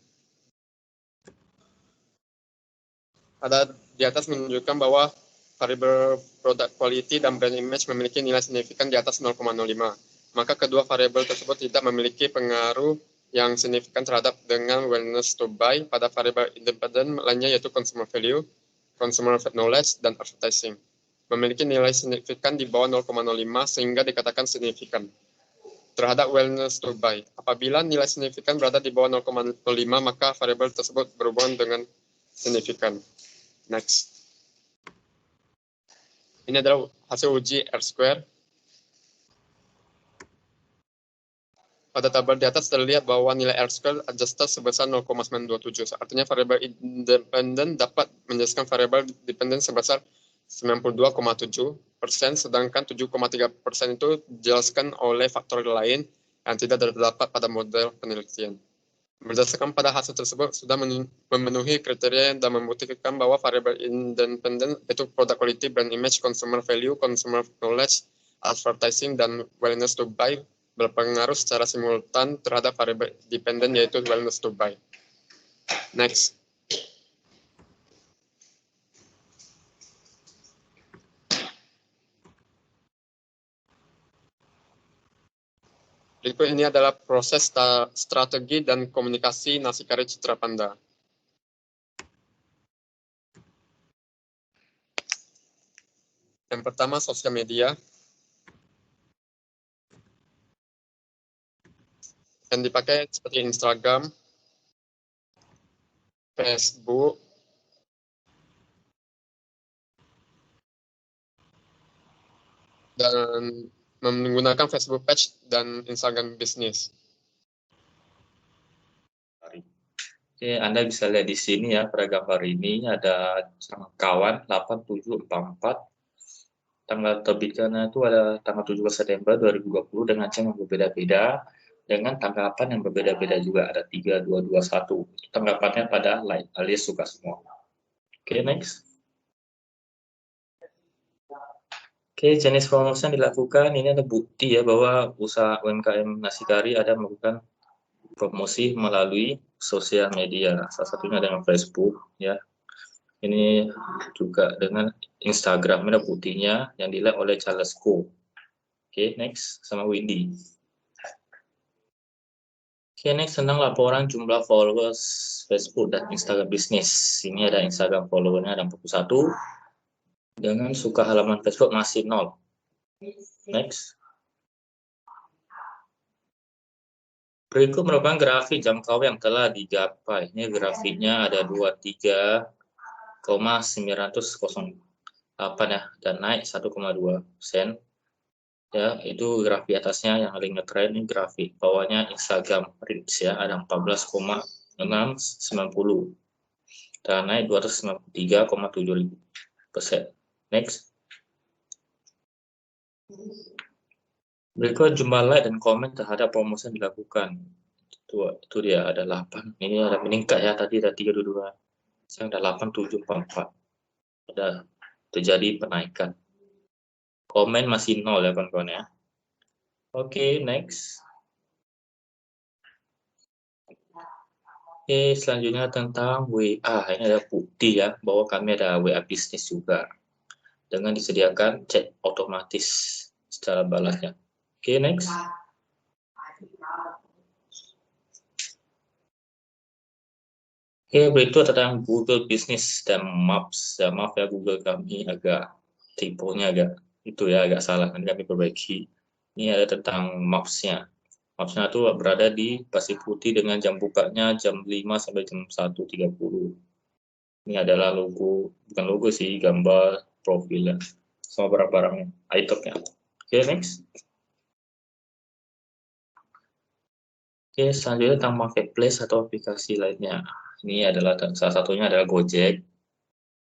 Di atas menunjukkan bahwa variabel product quality dan brand image memiliki nilai signifikan di atas 0,05. Maka kedua variabel tersebut tidak memiliki pengaruh yang signifikan terhadap dengan willingness to buy pada variabel independen lainnya, yaitu consumer value, consumer knowledge, dan advertising. Memiliki nilai signifikan di bawah 0,05 sehingga dikatakan signifikan terhadap willingness to buy. Apabila nilai signifikan berada di bawah 0,05, maka variabel tersebut berhubungan dengan signifikan. Next. Ini adalah hasil uji R-square. Pada tabel di atas terlihat bahwa nilai R-square adjusted sebesar 0,927. Artinya variabel independen dapat menjelaskan variabel dependen sebesar 92,7%, sedangkan 7,3% itu dijelaskan oleh faktor lain yang tidak terdapat pada model penelitian. Berdasarkan pada hasil tersebut, sudah memenuhi kriteria dan membuktikan bahwa variabel independen itu product quality, brand image, consumer value, consumer knowledge, advertising, dan willingness to buy berpengaruh secara simultan terhadap variabel dependen, yaitu willingness to buy. Next. Berikut ini adalah proses strategi dan komunikasi nasi kari Citra Panda. Yang pertama, sosial media. Yang dipakai seperti Instagram, Facebook, dan menggunakan Facebook page dan Instagram bisnis.
Oke, Anda bisa lihat di sini ya, pada gambar ini ada kawan 8744. Tanggal terbitkannya itu ada tanggal 17 September 2020 dengan jam yang berbeda-beda, dengan tanggapan yang berbeda-beda juga, ada 3221. Tanggapannya pada like alias suka semua. Oke, next. Oke, jenis promosi yang dilakukan, ini ada bukti ya bahwa usaha UMKM Nasi Kari ada melakukan promosi melalui sosial media, salah satunya dengan Facebook ya. Ini juga dengan Instagram, ada buktinya yang dilihat oleh Charles Ko. Oke, next sama Windy. Oke, next tentang laporan jumlah followers Facebook dan Instagram bisnis. Ini ada Instagram followernya ada 41, dengan suka halaman Facebook masih 0. Next. Berikut merupakan grafik jangkau yang telah digapai. Ini grafiknya ada 23,908 ya, dan naik 1,2%. Ya, itu grafik atasnya yang paling ngetren, ini grafik bawahnya Instagram Reels ya, ada 14,690 dan naik 293,7%. Next. Berikut jumlah like dan komen terhadap promosi yang dilakukan. Itu dia ada 8. Ini ada meningkat ya, tadi ada 32. Sekarang ada 8744. Ada terjadi penaikan. Komen masih 0 ya kawan-kawan ya. Oke, next. Oke, selanjutnya tentang WA. Ini ada bukti ya bahwa kami ada WA bisnis juga, dengan disediakan chat otomatis secara balasnya. Oke, next. Oke, berikut tentang Google Business dan Maps. Ya, maaf ya, Google kami agak tiponya agak salah. Nanti kami perbaiki. Ini ada tentang Maps-nya. Maps-nya itu berada di Pasir Putih dengan jam bukanya jam 5 sampai jam 1.30. Ini adalah logo, bukan logo sih, gambar profilnya sama barang-barangnya, itemnya. Oke, next. Oke, selanjutnya tentang marketplace atau aplikasi lainnya. Ini adalah salah satunya adalah Gojek.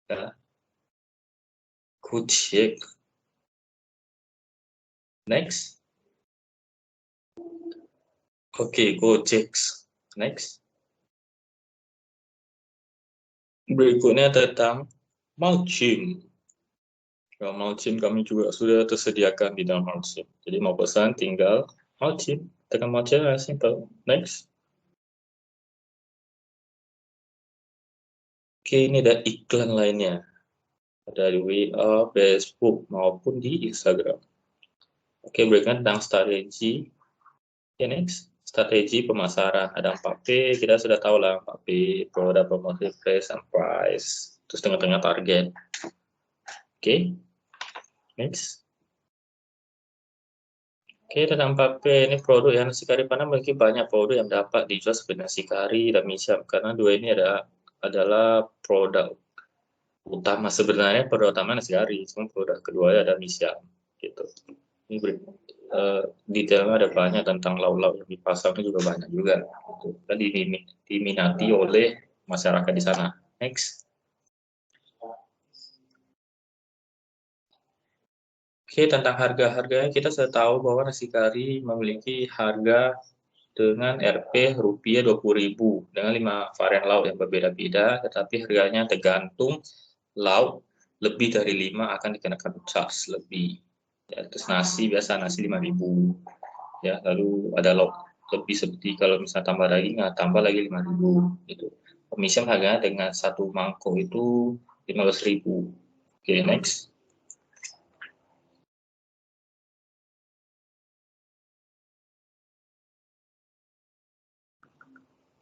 Ya. Gojek. Next. Oke, Gojek. Next. Berikutnya tentang Mailchimp. Kalau Mailchimp kami juga sudah tersediakan di dalam Mailchimp. Jadi mau pesan tinggal Mailchimp. Tekan Mailchimp, simple. Next. Oke, ini ada iklan lainnya. Ada di WA, Facebook, maupun di Instagram. Oke, berikutnya tentang strategi. Oke, next. Strategi pemasaran. Ada 4P, kita sudah tahu lah 4P, product, promotion, place, and price. Terus tengah-tengah target. Oke, next. Oke, tentang 4P, ini produk yang nasi kari Padang memiliki banyak produk yang dapat dijual seperti nasi kari dan mie siap. Karena dua ini adalah produk utama. Sebenarnya produk utama nasi kari, cuma produk kedua ada mie siap. Gitu. Ini detailnya ada banyak tentang lauk-lauk yang dipasarkan juga banyak juga. Gitu. Dan diminati oleh masyarakat di sana. Next. Oke, tentang harga-harganya kita sudah tahu bahwa nasi kari memiliki harga dengan Rp rupiah 20.000 dengan 5 varian lauk yang berbeda-beda, tetapi harganya tergantung lauk lebih dari 5 akan dikenakan charge lebih. Ya, terus nasi biasa nasi 5.000. Ya, lalu ada lauk lebih seperti kalau misalnya tambah daging, tambah lagi 5.000 gitu. Misal harganya dengan satu mangkok itu 15.000. Oke, next.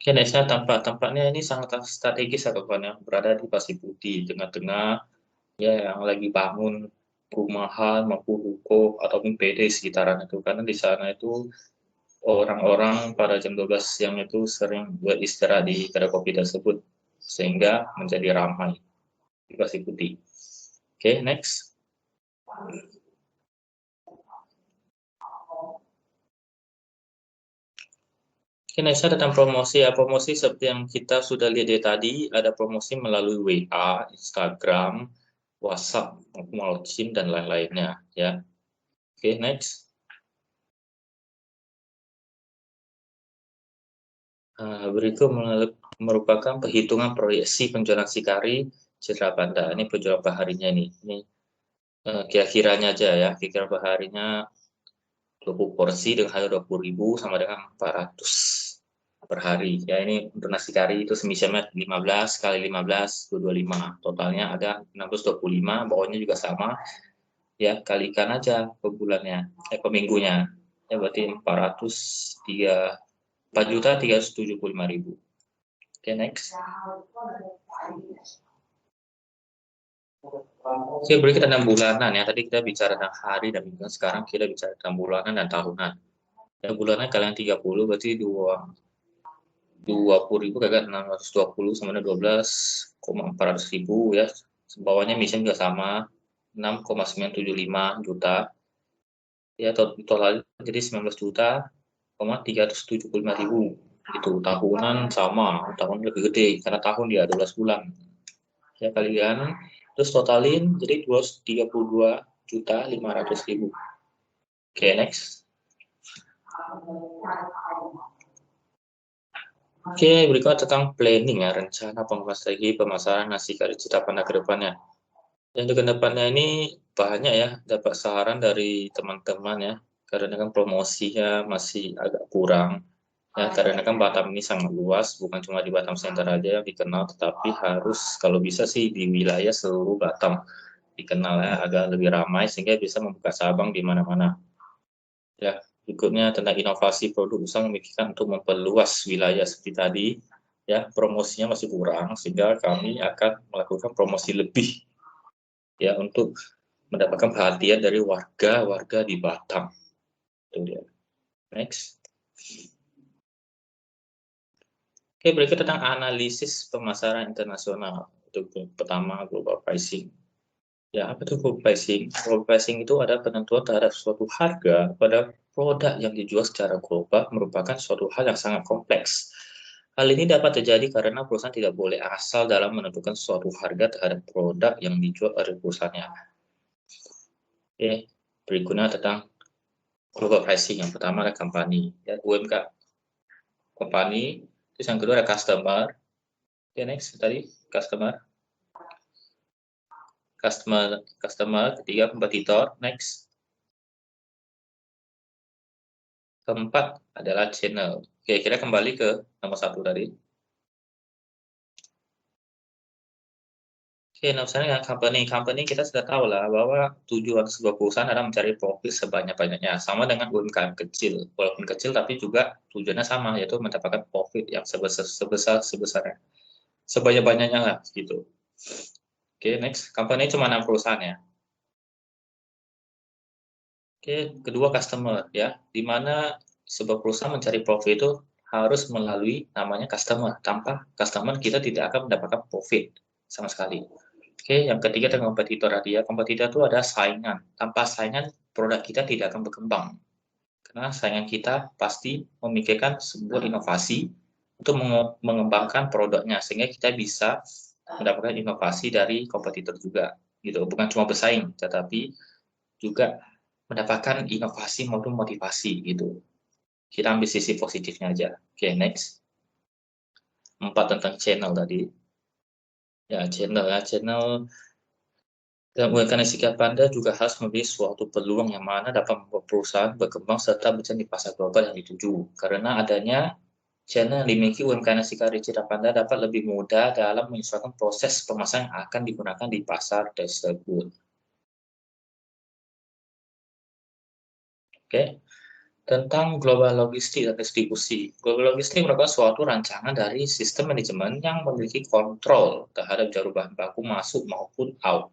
Oke, nextnya tempatnya ini sangat strategis kawan, berada di Pasir Putih, tengah-tengah ya yang lagi bangun perumahan maupun ruko ataupun PD sekitaran itu, karena di sana itu orang-orang pada jam 12 siang itu sering beristirahat di kedai kopi tersebut sehingga menjadi ramai di Pasir Putih. Oke, next. Oke, next tentang promosi ya. Promosi seperti yang kita sudah lihat tadi, ada promosi melalui WA, Instagram, WhatsApp, Mailchimp, dan lain-lainnya ya. Oke, next. Berikut merupakan perhitungan proyeksi penjualan Sikari Citra Panda. Ini penjualan per harinya nih. Ini kira-kiranya aja ya. Kira-kira per harinya 20 porsi dengan harga 20.000 sama dengan 400 per hari. Ya, ini untuk nasi kari itu semisalnya 15 kali 15 225. Totalnya ada 625, bawahnya juga sama. Ya, kalikan aja per bulannya, per minggunya. Ya, berarti 4.375.000. Oke, next. Oke, berikut tentang bulanan ya. Tadi kita bicara tentang hari dan minggu. Sekarang kita bicara tentang bulanan dan tahunan. Ya, bulanan kalian 30 berarti 20.000 kagak 620 sama dengan 12,400.000 ya. Bawahnya misalnya juga sama 6,975 juta. Ya, total jadi 19 juta 375.000. Itu tahunan sama, tahun lebih gede karena tahun dia 12 bulan. Ya, kalian terus totalin jadi 232.500.000. Oke, next. Oke, berikutnya tentang planning ya, rencana pengembangan strategi pemasaran nasi kari Citra Panda ke depannya. Dan ke depannya ini banyak ya, dapat saran dari teman-teman ya, karena kan promosinya masih agak kurang. Ya, karena kan Batam ini sangat luas, bukan cuma di Batam Center aja yang dikenal, tetapi harus kalau bisa sih di wilayah seluruh Batam dikenal ya, agak lebih ramai sehingga bisa membuka cabang di mana-mana. Ya, berikutnya tentang inovasi produk usaha memikirkan untuk memperluas wilayah seperti tadi. Ya, promosinya masih kurang sehingga kami akan melakukan promosi lebih ya untuk mendapatkan perhatian dari warga-warga di Batam. Itu dia. Next. Oke, berikut tentang analisis pemasaran internasional. Itu pertama global pricing. Ya, apa itu global pricing? Global pricing itu ada penentuan terhadap suatu harga pada produk yang dijual secara global merupakan suatu hal yang sangat kompleks. Hal ini dapat terjadi karena perusahaan tidak boleh asal dalam menentukan suatu harga terhadap produk yang dijual oleh perusahaannya. Oke, berikutnya tentang global pricing. Yang pertama ada company, ya UMK, company. Terus yang kedua ada customer. Oke, next tadi customer, ketiga kompetitor. Next, keempat adalah channel. Oke, kita kembali ke nomor 1 tadi. Oke, nah misalnya company kita sudah tahu lah bahwa tujuan sebuah perusahaan adalah mencari profit sebanyak-banyaknya. Sama dengan UMKM kecil, walaupun kecil tapi juga tujuannya sama, yaitu mendapatkan profit yang sebesar-sebesarnya, sebanyak-banyaknya lah gitu. Oke, next, company cuma 6 perusahaan ya. Oke, kedua customer ya, di mana sebuah perusahaan mencari profit itu harus melalui namanya customer. Tanpa customer kita tidak akan mendapatkan profit sama sekali. Oke, yang ketiga adalah kompetitor tadi ya. Kompetitor itu ada saingan. Tanpa saingan, produk kita tidak akan berkembang. Karena saingan kita pasti memikirkan sebuah inovasi untuk mengembangkan produknya, sehingga kita bisa mendapatkan inovasi dari kompetitor juga. Gitu. Bukan cuma bersaing, tetapi juga mendapatkan inovasi maupun motivasi gitu. Kita ambil sisi positifnya aja. Oke, next. 4 tentang channel tadi. Ya, channel dan organisasi Panda juga harus memiliki suatu peluang yang mana dapat membuat perusahaan berkembang serta bersaing di pasar global yang dituju. Karena adanya channel yang dimiliki UMKM Nasi Kari Citra Panda dapat lebih mudah dalam menyesuaikan proses pemasaran yang akan digunakan di pasar tersebut. Oke, tentang global logistik dan distribusi. Global logistik merupakan suatu rancangan dari sistem manajemen yang memiliki kontrol terhadap jalur bahan baku masuk maupun out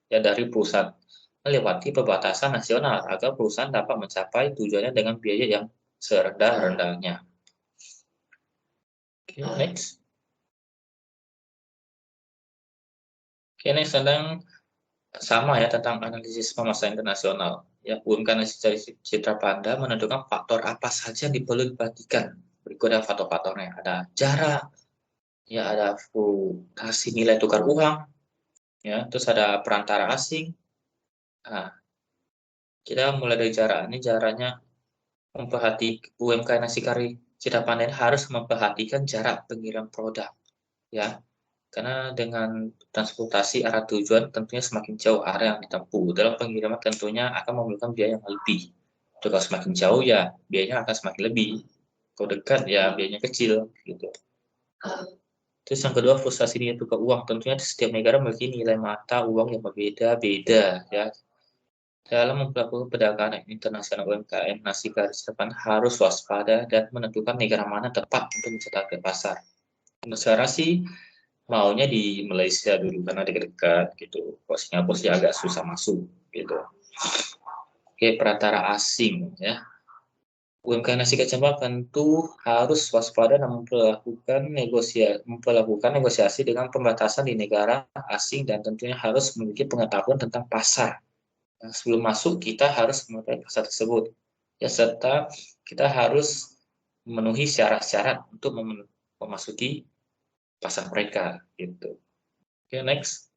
ya dari perusahaan melewati perbatasan nasional agar perusahaan dapat mencapai tujuannya dengan biaya yang serendah-rendahnya. Okay, next. Okay, next tentang sama ya tentang analisis pemasaran internasional. Ya, UMKM Citra Panda menentukan faktor apa saja yang perlu diperhatikan. Berikut ada faktor-faktornya. Ada jarak, ya ada fluktuasi nilai tukar uang, ya terus ada perantara asing. Nah, kita mulai dari jarak. Ini jaraknya UMKM Nasi Kari Citra Panda harus memperhatikan jarak pengirim produk, ya. Karena dengan transportasi arah tujuan tentunya semakin jauh area yang ditempuh. Dalam pengiriman tentunya akan memerlukan biaya yang lebih. Kalau semakin jauh ya biayanya akan semakin lebih. Kalau dekat ya biayanya kecil gitu. Terus yang kedua frustasi nilai tukar uang. Tentunya setiap negara memiliki nilai mata uang yang berbeda-beda ya. Dalam melakukan perdagangan internasional UMKM Nasi Kari Citra harus waspada dan menentukan negara mana tepat untuk mencetak ke pasar. Negara sih maunya di Malaysia dulu karena dekat-dekat gitu. Kalau Singapura sih agak susah masuk gitu. Oke, perantara asing ya. UMKM Nasi Kari Citra tentu harus waspada dan memperlakukan negosiasi dengan pembatasan di negara asing dan tentunya harus memiliki pengetahuan tentang pasar. Sebelum masuk kita harus mengetahui pasar tersebut ya, serta kita harus memenuhi syarat-syarat untuk memasuki pasar mereka gitu. Oke, next.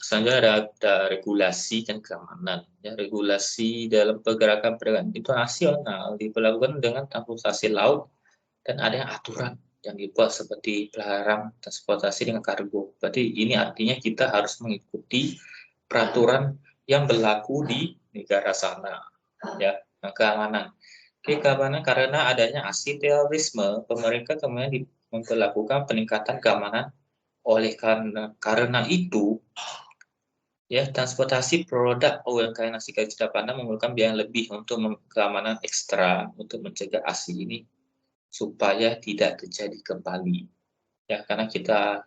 Selanjutnya ada regulasi dan keamanan. Ya, regulasi dalam pergerakan perdagangan internasional diberlakukan dengan transportasi laut dan ada yang aturan yang dibuat seperti pelarang transportasi dengan kargo. Berarti ini artinya kita harus mengikuti peraturan yang berlaku di negara sana. Ya, keamanan. Keamanan karena adanya aksi terorisme, pemerintah kemudian memperlakukan peningkatan keamanan. Oleh karena itu, ya transportasi produk UMKM Nasi Kari Citra Panda memerlukan biaya lebih untuk keamanan ekstra untuk mencegah aksi ini supaya tidak terjadi kembali. Ya, karena kita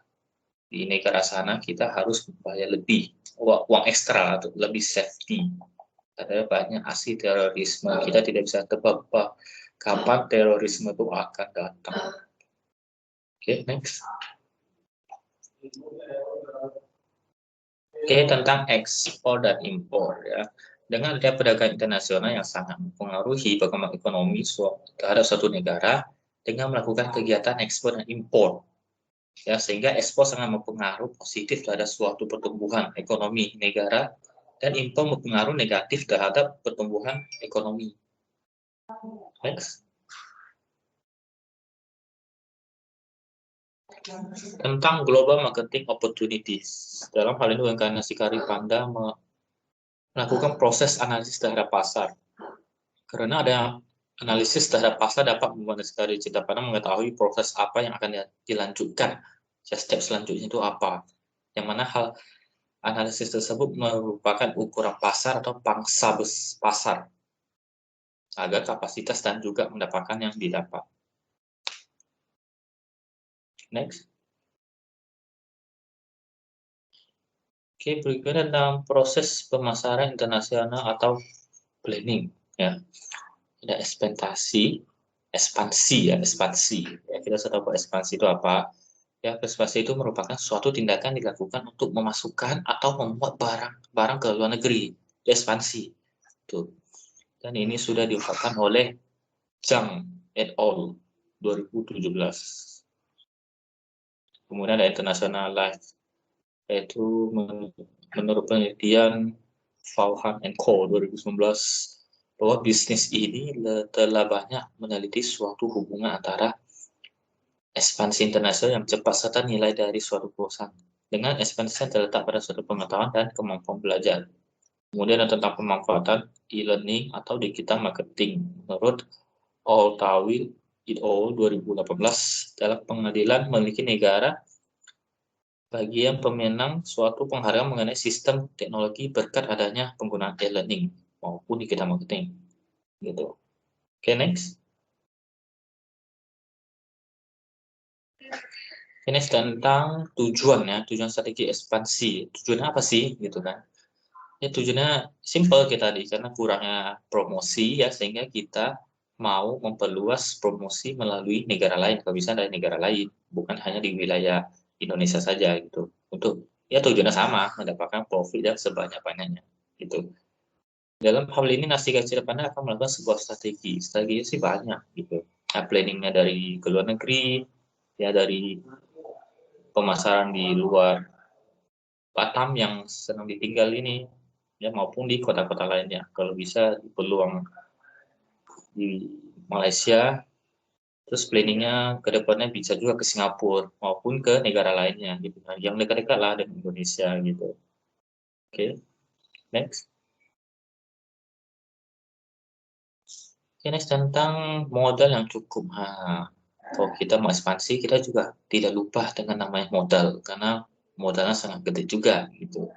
di negara sana kita harus membayar lebih uang ekstra untuk lebih safety. Ada banyak aksi terorisme, kita tidak bisa tebak kapan terorisme itu akan datang. Oke, next. Oke, tentang ekspor dan impor ya. Dengan adanya perdagangan internasional yang sangat mempengaruhi perkembangan ekonomi terhadap suatu negara dengan melakukan kegiatan ekspor dan impor. Ya, sehingga ekspor sangat mempengaruhi positif terhadap suatu pertumbuhan ekonomi negara dan impor mempengaruhi negatif terhadap pertumbuhan ekonomi. Next. Tentang global marketing opportunities. Dalam hal ini UMKM Nasi Kari Panda melakukan proses analisis terhadap pasar. Karena ada analisis terhadap pasar dapat membuat Nasi Kari Citra Panda mengetahui proses apa yang akan dilanjutkan. Step selanjutnya itu apa. Yang mana hal analisis tersebut merupakan ukuran pasar atau pangsa pasar agar kapasitas dan juga mendapatkan yang didapat. Next. Oke, berikutnya tentang proses pemasaran internasional atau planning. Ya, ada ekspansi. Ya kita sudah tahu ekspansi itu apa. Ya, ekspansi itu merupakan suatu tindakan dilakukan untuk memasukkan atau membuat barang ke luar negeri. Ekspansi. Tuh. Dan ini sudah diungkapkan oleh Zhang et al. 2017. Kemudian ada international life, yaitu menurut penelitian Vaughan and Co. 2019 bahwa bisnis ini telah banyak meneliti suatu hubungan antara ekspansi internasional yang cepat serta nilai dari suatu perusahaan. Dengan ekspansi yang terletak pada suatu pengetahuan dan kemampuan belajar. Kemudian ada tentang pemanfaatan e-learning atau digital marketing. Menurut Al-Tawil et al. 2018, dalam pengadilan memiliki negara bagian pemenang suatu penghargaan mengenai sistem teknologi berkat adanya penggunaan e-learning maupun digital marketing. Gitu. Oke, next. Ini tentang tujuan ya, tujuan strategi ekspansi. Tujuannya apa sih, gitu kan? Ya tujuannya simple kita tadi, karena kurangnya promosi ya, sehingga kita mau memperluas promosi melalui negara lain, kalau bisa dari negara lain, bukan hanya di wilayah Indonesia saja gitu. Untuk ya tujuannya sama, mendapatkan profit yang sebanyak-banyaknya gitu. Dalam hal ini Nasi Kari Citra Panda akan melakukan sebuah strategi. Strateginya sih banyak gitu. Nah, planningnya dari ke luar negeri, ya dari pemasaran di luar Batam yang senang ditinggal ini, ya maupun di kota-kota lainnya. Kalau bisa di peluang di Malaysia, terus planningnya ke depannya bisa juga ke Singapura maupun ke negara lainnya gitu. Nah, yang dekat-dekat lah dengan Indonesia gitu. Oke, next. Oke, next tentang modal yang cukup. Nah, kalau kita mau ekspansi, kita juga tidak lupa dengan namanya modal karena modalnya sangat gede juga gitu.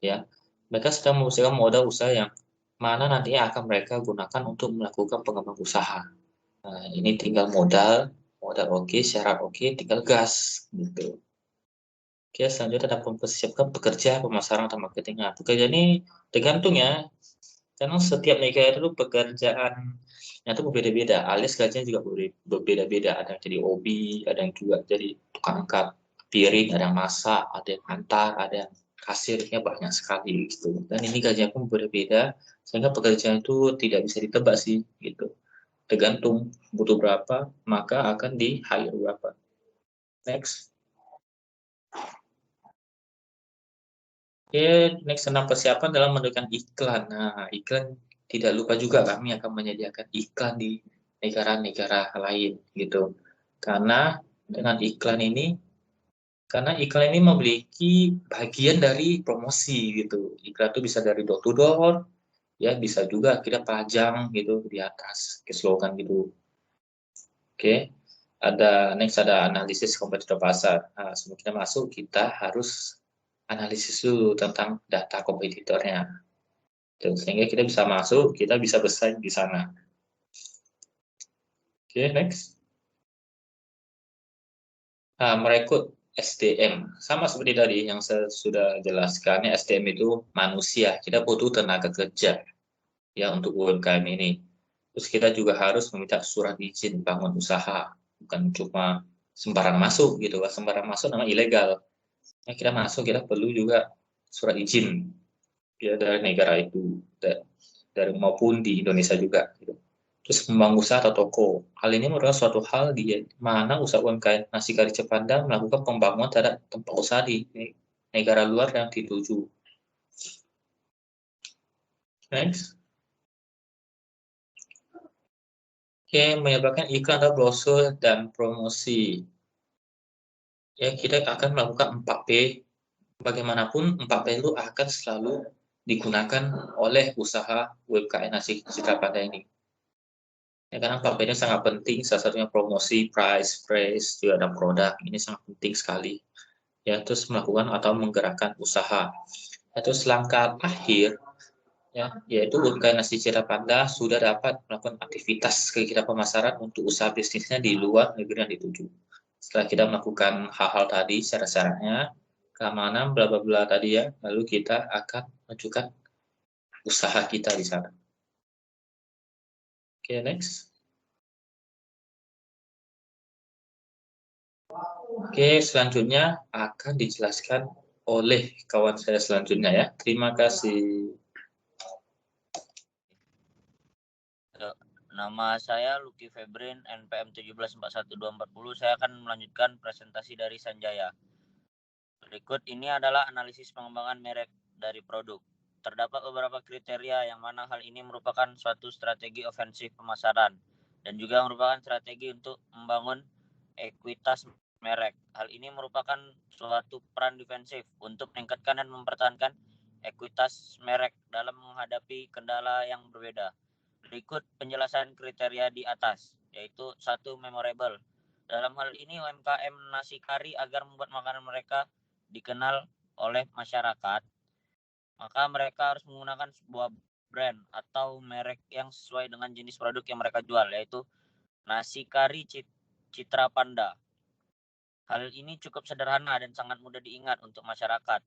Ya, mereka sedang mengusahakan modal usaha yang mana nantinya akan mereka gunakan untuk melakukan pengembangan usaha. Nah, ini tinggal modal oke, syarat oke, tinggal gas gitu. Oke, selanjutnya ada mempersiapkan pekerja, pemasaran atau marketing. Nah, pekerja ini tergantung ya, karena setiap negara itu pekerjaannya itu berbeda-beda, alias gajinya juga berbeda-beda. Ada yang jadi OB, ada yang juga jadi tukang angkat piring, ada yang masak, ada yang antar, ada yang kasirnya banyak sekali gitu. Dan ini gajinya pun berbeda, sehingga pekerjaan itu tidak bisa ditebak sih gitu. Tergantung butuh berapa, maka akan di-hire berapa. Next. Oke, next tentang persiapan dalam menentukan iklan. Nah, iklan tidak lupa juga kami akan menyediakan iklan di negara-negara lain gitu. Karena dengan iklan ini, memiliki bagian dari promosi gitu. Iklan itu bisa dari door to door, ya bisa juga kita pajang gitu di atas ke slogan gitu. Oke, next ada analisis kompetitor pasar. Nah, sebelum kita masuk, kita harus analisis dulu tentang data kompetitornya. Sehingga kita bisa masuk, kita bisa bersaing di sana. Oke, next. Nah, merekrut SDM. Sama seperti tadi yang saya sudah jelaskan, SDM itu manusia. Kita butuh tenaga kerja ya untuk UMKM ini. Terus kita juga harus meminta surat izin bangun usaha. Bukan cuma sembarang masuk gitu. Sembarang masuk namanya ilegal. Nah, kita masuk, kita perlu juga surat izin. ya dari negara itu, dari maupun di Indonesia juga. Gitu. Terus membangun usaha atau toko. Hal ini merupakan suatu hal di mana usaha UMKM Nasi Kari Cepanda melakukan pembangunan terhadap tempat usaha di negara luar yang dituju. Next. Oke, menyebarkan iklan atau brosur dan promosi. Ya, kita akan melakukan 4P. Bagaimanapun 4P itu akan selalu digunakan oleh usaha UMKM Nasi Citra Panda ini. Ya, karena 4P ini sangat penting, salah satunya promosi, price, praise, juga ada produk. Ini sangat penting sekali. Ya, terus melakukan atau menggerakkan usaha. Ya, terus langkah akhir, ya, yaitu UMKM Nasi Citra Panda sudah dapat melakukan aktivitas kegiatan pemasaran untuk usaha bisnisnya di luar negeri yang dituju. Setelah kita melakukan hal-hal tadi secara syaratnya, keamanan, bla bla bla tadi ya, lalu kita akan menunjukkan usaha kita di sana. Oke, next. Oke, selanjutnya akan dijelaskan oleh kawan saya selanjutnya ya. Terima kasih.
Nama saya Lucky Febrin, NPM 1741240. Saya akan melanjutkan presentasi dari Sanjaya. Berikut ini adalah analisis pengembangan merek dari produk. Terdapat beberapa kriteria yang mana hal ini merupakan suatu strategi ofensif pemasaran dan juga merupakan strategi untuk membangun ekuitas merek. Hal ini merupakan suatu peran defensif untuk meningkatkan dan mempertahankan ekuitas merek dalam menghadapi kendala yang berbeda. Berikut penjelasan kriteria di atas, yaitu 1. Memorable. Dalam hal ini UMKM Nasi Kari agar membuat makanan mereka dikenal oleh masyarakat, maka mereka harus menggunakan sebuah brand atau merek yang sesuai dengan jenis produk yang mereka jual, yaitu Nasi Kari Citra Panda. Hal ini cukup sederhana dan sangat mudah diingat untuk masyarakat.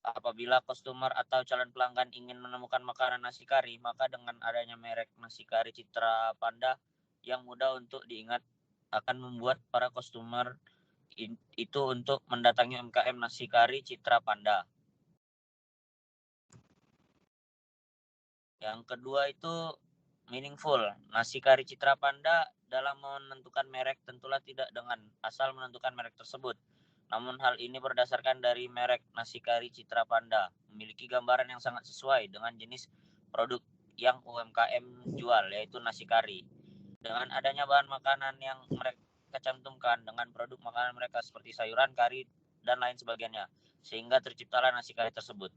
Apabila customer atau calon pelanggan ingin menemukan makanan nasi kari, maka dengan adanya merek Nasi Kari Citra Panda yang mudah untuk diingat akan membuat para customer itu untuk mendatangi UMKM Nasi Kari Citra Panda. Yang kedua itu meaningful. Nasi Kari Citra Panda dalam menentukan merek tentulah tidak dengan asal menentukan merek tersebut. Namun hal ini berdasarkan dari merek Nasi Kari Citra Panda, memiliki gambaran yang sangat sesuai dengan jenis produk yang UMKM jual, yaitu nasi kari. Dengan adanya bahan makanan yang mereka cantumkan dengan produk makanan mereka seperti sayuran, kari, dan lain sebagainya, sehingga terciptalah nasi kari tersebut.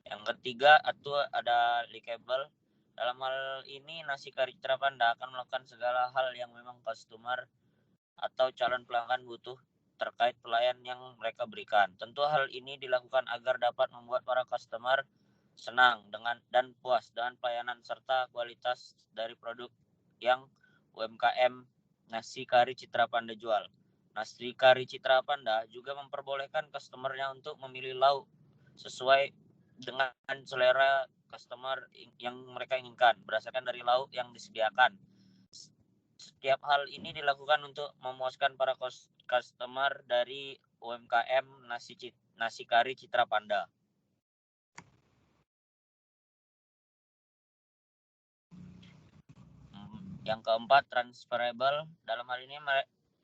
Yang ketiga, itu ada likable. Dalam hal ini, Nasi Kari Citra Panda akan melakukan segala hal yang memang customer atau calon pelanggan butuh terkait pelayan yang mereka berikan. Tentu hal ini dilakukan agar dapat membuat para customer senang dengan dan puas dengan pelayanan serta kualitas dari produk yang UMKM Nasi Kari Citra Panda jual. Nasi Kari Citra Panda juga memperbolehkan customernya untuk memilih lauk sesuai dengan selera customer yang mereka inginkan berdasarkan dari lauk yang disediakan. Setiap hal ini dilakukan untuk memuaskan para customer dari UMKM Nasi Kari Citra Panda. Yang keempat, transferable. Dalam hal ini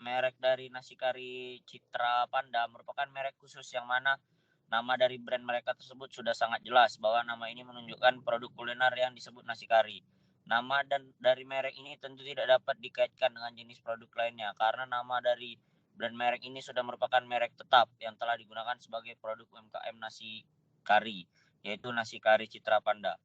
merek dari Nasi Kari Citra Panda merupakan merek khusus yang mana nama dari brand mereka tersebut sudah sangat jelas bahwa nama ini menunjukkan produk kuliner yang disebut nasi kari. Nama dan dari merek ini tentu tidak dapat dikaitkan dengan jenis produk lainnya karena nama dari brand merek ini sudah merupakan merek tetap yang telah digunakan sebagai produk UMKM Nasi Kari, yaitu Nasi Kari Citra Panda.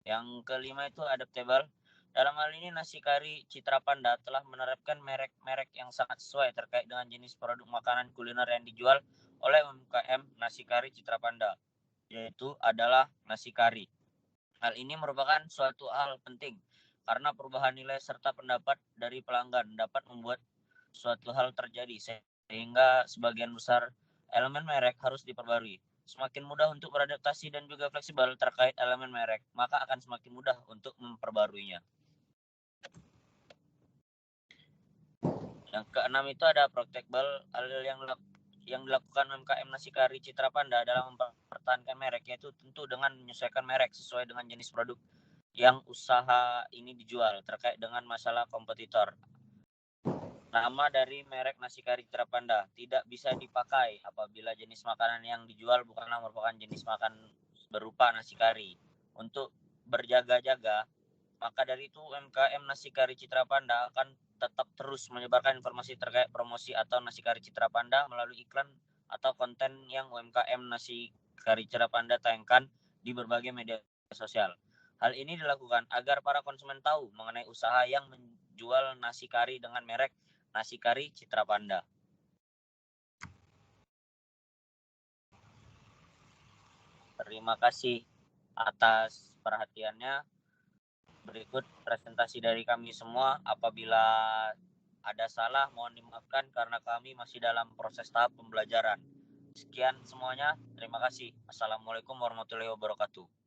Yang kelima itu adaptable. Dalam hal ini Nasi Kari Citra Panda telah menerapkan merek-merek yang sangat sesuai terkait dengan jenis produk makanan kuliner yang dijual oleh UMKM Nasi Kari Citra Panda, yaitu adalah nasi kari. Hal ini merupakan suatu hal penting karena perubahan nilai serta pendapat dari pelanggan dapat membuat suatu hal terjadi sehingga sebagian besar elemen merek harus diperbarui. Semakin mudah untuk beradaptasi dan juga fleksibel terkait elemen merek, maka akan semakin mudah untuk memperbaruinya. Yang keenam itu ada protectable. Hal yang dilakukan UMKM Nasi Kari Citra Panda adalah mempertahankan merek, yaitu tentu dengan menyesuaikan merek sesuai dengan jenis produk yang usaha ini dijual terkait dengan masalah kompetitor. Nama dari merek nasi kari Citra Panda tidak bisa dipakai apabila jenis makanan yang dijual bukanlah merupakan jenis makan berupa nasi kari. Untuk berjaga-jaga, maka dari itu UMKM Nasi Kari Citra Panda akan tetap terus menyebarkan informasi terkait promosi atau nasi kari Citra Panda melalui iklan atau konten yang UMKM Nasi Kari Citra Panda tayangkan di berbagai media sosial. Hal ini dilakukan agar para konsumen tahu mengenai usaha yang menjual nasi kari dengan merek Nasi Kari Citra Panda. Terima kasih atas perhatiannya. Berikut presentasi dari kami semua. Apabila ada salah, mohon dimaafkan karena kami masih dalam proses tahap pembelajaran. Sekian semuanya. Terima kasih. Assalamualaikum warahmatullahi wabarakatuh.